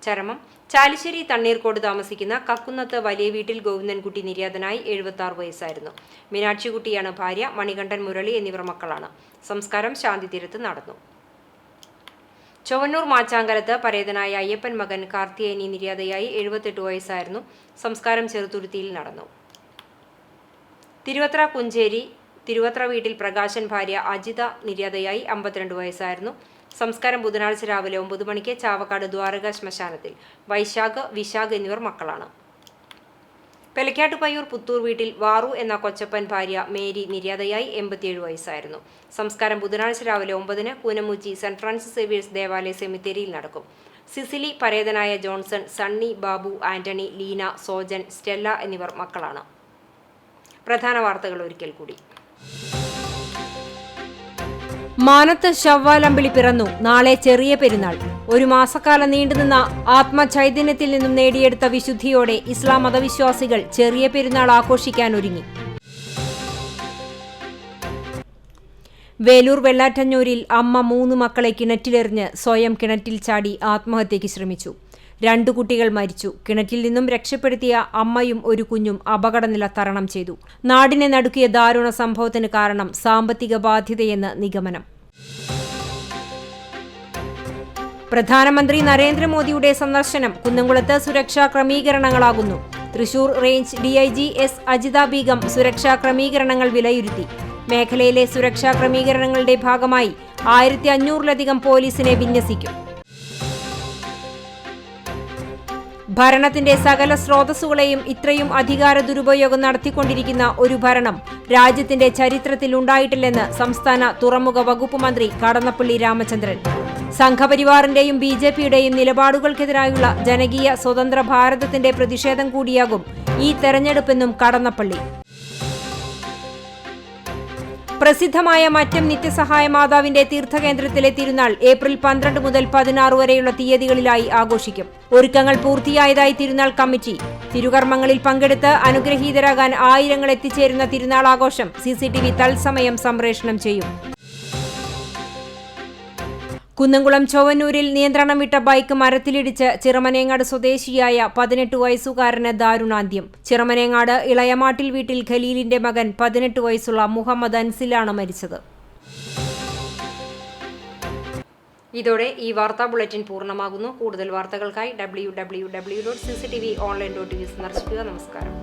ചരമം ചാലിശ്ശേരി തണ്ണീർക്കോട് താമസിക്കുന്ന കക്കുന്നത്ത് വലിയ വീട്ടിൽ ഗോവിന്ദൻകുട്ടി നിര്യാതനായി 76 വയസ്സായിരുന്നു. മീനാക്ഷിക്കുട്ടിയാണ് ഭാര്യ. മണികണ്ഠൻ, മുരളി എന്നിവർ മക്കളാണ്. സംസ്കാരം ശാന്തിതീരത്ത് നടന്നു. ചൊവ്വന്നൂർ മാച്ചാങ്കലത്ത് പരേതനായ അയ്യപ്പൻ മകൻ കാർത്തിയേനി നിര്യാതയായി 78 വയസ്സായിരുന്നു. സംസ്കാരം ചെറുതുരുത്തിയിൽ നടന്നു. തിരുവത്ര കുഞ്ചേരി തിരുവത്ര വീട്ടിൽ പ്രകാശൻ ഭാര്യ അജിത നിര്യാതയായി 52 വയസ്സായിരുന്നു. സംസ്കാരം ബുധനാഴ്ച രാവിലെ 9 മണിക്ക് ചാവക്കാട് ദ്വാരക ശ്മശാനത്തിൽ. വൈശാഖ്, വിശാഖ് എന്നിവർ മക്കളാണ്. പെലക്കാട്ടുപയ്യൂർ പുത്തൂർ വീട്ടിൽ വാറു എന്ന കൊച്ചപ്പൻ ഭാര്യ മേരി നിര്യാതയായി 87 വയസ്സായിരുന്നു. സംസ്കാരം ബുധനാഴ്ച രാവിലെ 9-ന് കൂനമുച്ചി സെന്റ് ഫ്രാൻസിസ് സേവിയേഴ്സ് ദേവാലയ സെമിത്തേരിയിൽ നടക്കും. സിസിലി പരേതനായ ജോൺസൺ, സണ്ണി, ബാബു, ആന്റണി, ലീന, സോജൻ, സ്റ്റെല്ല എന്നിവർ മക്കളാണ്. പ്രധാന വാർത്തകൾ ഒരിക്കൽ കൂടി. മാനത്ത് ശവ്വാലമ്പിളി പിറന്നു. നാളെ ചെറിയ പെരുന്നാൾ. ഒരു മാസക്കാലം നീണ്ടുനിന്ന ആത്മചൈതന്യത്തിൽ നിന്നും നേടിയെടുത്ത വിശുദ്ധിയോടെ ഇസ്ലാം മതവിശ്വാസികൾ ചെറിയ പെരുന്നാൾ ആഘോഷിക്കാനൊരുങ്ങി. വേലൂർ വെള്ളാറ്റഞ്ഞൂരിൽ അമ്മ 3 മക്കളെ കിണറ്റിലെറിഞ്ഞ് സ്വയം കിണറ്റിൽ ചാടി ആത്മഹത്യയ്ക്ക് ശ്രമിച്ചു. 2 കുട്ടികൾ മരിച്ചു. കിണറ്റിൽ നിന്നും രക്ഷപ്പെടുത്തിയ അമ്മയും ഒരു കുഞ്ഞും അപകടനില തരണം ചെയ്തു. നാടിനെ നടുക്കിയ ദാരുണ സംഭവത്തിന് കാരണം സാമ്പത്തിക ബാധ്യതയെന്ന് നിഗമനം. പ്രധാനമന്ത്രി നരേന്ദ്രമോദിയുടെ സന്ദർശനം കുന്നംകുളത്ത് സുരക്ഷാ ക്രമീകരണങ്ങളാകുന്നു. Thrissur range DIG S Ajitha Begum സുരക്ഷാ ക്രമീകരണങ്ങൾ വിലയിരുത്തി. മേഖലയിലെ സുരക്ഷാ ക്രമീകരണങ്ങളുടെ ഭാഗമായി 1500-ലധികം പോലീസിനെ വിന്യസിക്കും. ഭരണത്തിന്റെ സകല സ്രോതസ്സുകളെയും ഇത്രയും അധികാര ദുരുപയോഗം നടത്തിക്കൊണ്ടിരിക്കുന്ന ഒരു ഭരണം രാജ്യത്തിന്റെ ചരിത്രത്തിൽ ഉണ്ടായിട്ടില്ലെന്ന് സംസ്ഥാന തുറമുഖ വകുപ്പ് മന്ത്രി കടന്നപ്പള്ളി രാമചന്ദ്രൻ. സംഘപരിവാറിന്റെയും BJPയുടെയും നിലപാടുകൾക്കെതിരായുള്ള ജനകീയ സ്വതന്ത്ര ഭാരതത്തിന്റെ പ്രതിഷേധം കൂടിയാകും ഈ തെരഞ്ഞെടുപ്പെന്നും കടന്നപ്പള്ളി. പ്രസിദ്ധമായ മറ്റം നിത്യസഹായ മാതാവിന്റെ തീർത്ഥകേന്ദ്രത്തിലെ തിരുനാൾ ഏപ്രിൽ 12 മുതൽ 16 വരെയുള്ള തീയതികളിലായി ആഘോഷിക്കും. ഒരുക്കങ്ങൾ പൂർത്തിയായതായി തിരുനാൾ കമ്മിറ്റി. തിരുകർമ്മങ്ങളിൽ പങ്കെടുത്ത് അനുഗ്രഹീതരാകാൻ ആയിരങ്ങൾ എത്തിച്ചേരുന്ന തിരുനാൾ ആഘോഷം CCTV തത്സമയം സംപ്രേഷണം ചെയ്യും. കുന്നംകുളം ചൊവ്വന്നൂരിൽ നിയന്ത്രണം വിട്ട ബൈക്ക് മരത്തിലിടിച്ച് ചിറമനേങ്ങാട് സ്വദേശിയായ 18 വയസ്സുകാരന് ദാരുണാന്ത്യം. ചിറമനേങ്ങാട് ഇളയമാട്ടിൽ വീട്ടിൽ ഖലീലിന്റെ മകൻ 18 വയസ്സുള്ള മുഹമ്മദ് അൻസിലാണ് മരിച്ചത്. ഇതോടെ ഈ വാർത്താ ബുള്ളറ്റിൻ പൂർണ്ണമാകുന്നു. കൂടുതൽ വാർത്തകൾക്കായി www.cctv online.tv സന്ദർശിക്കുക. നമസ്കാരം.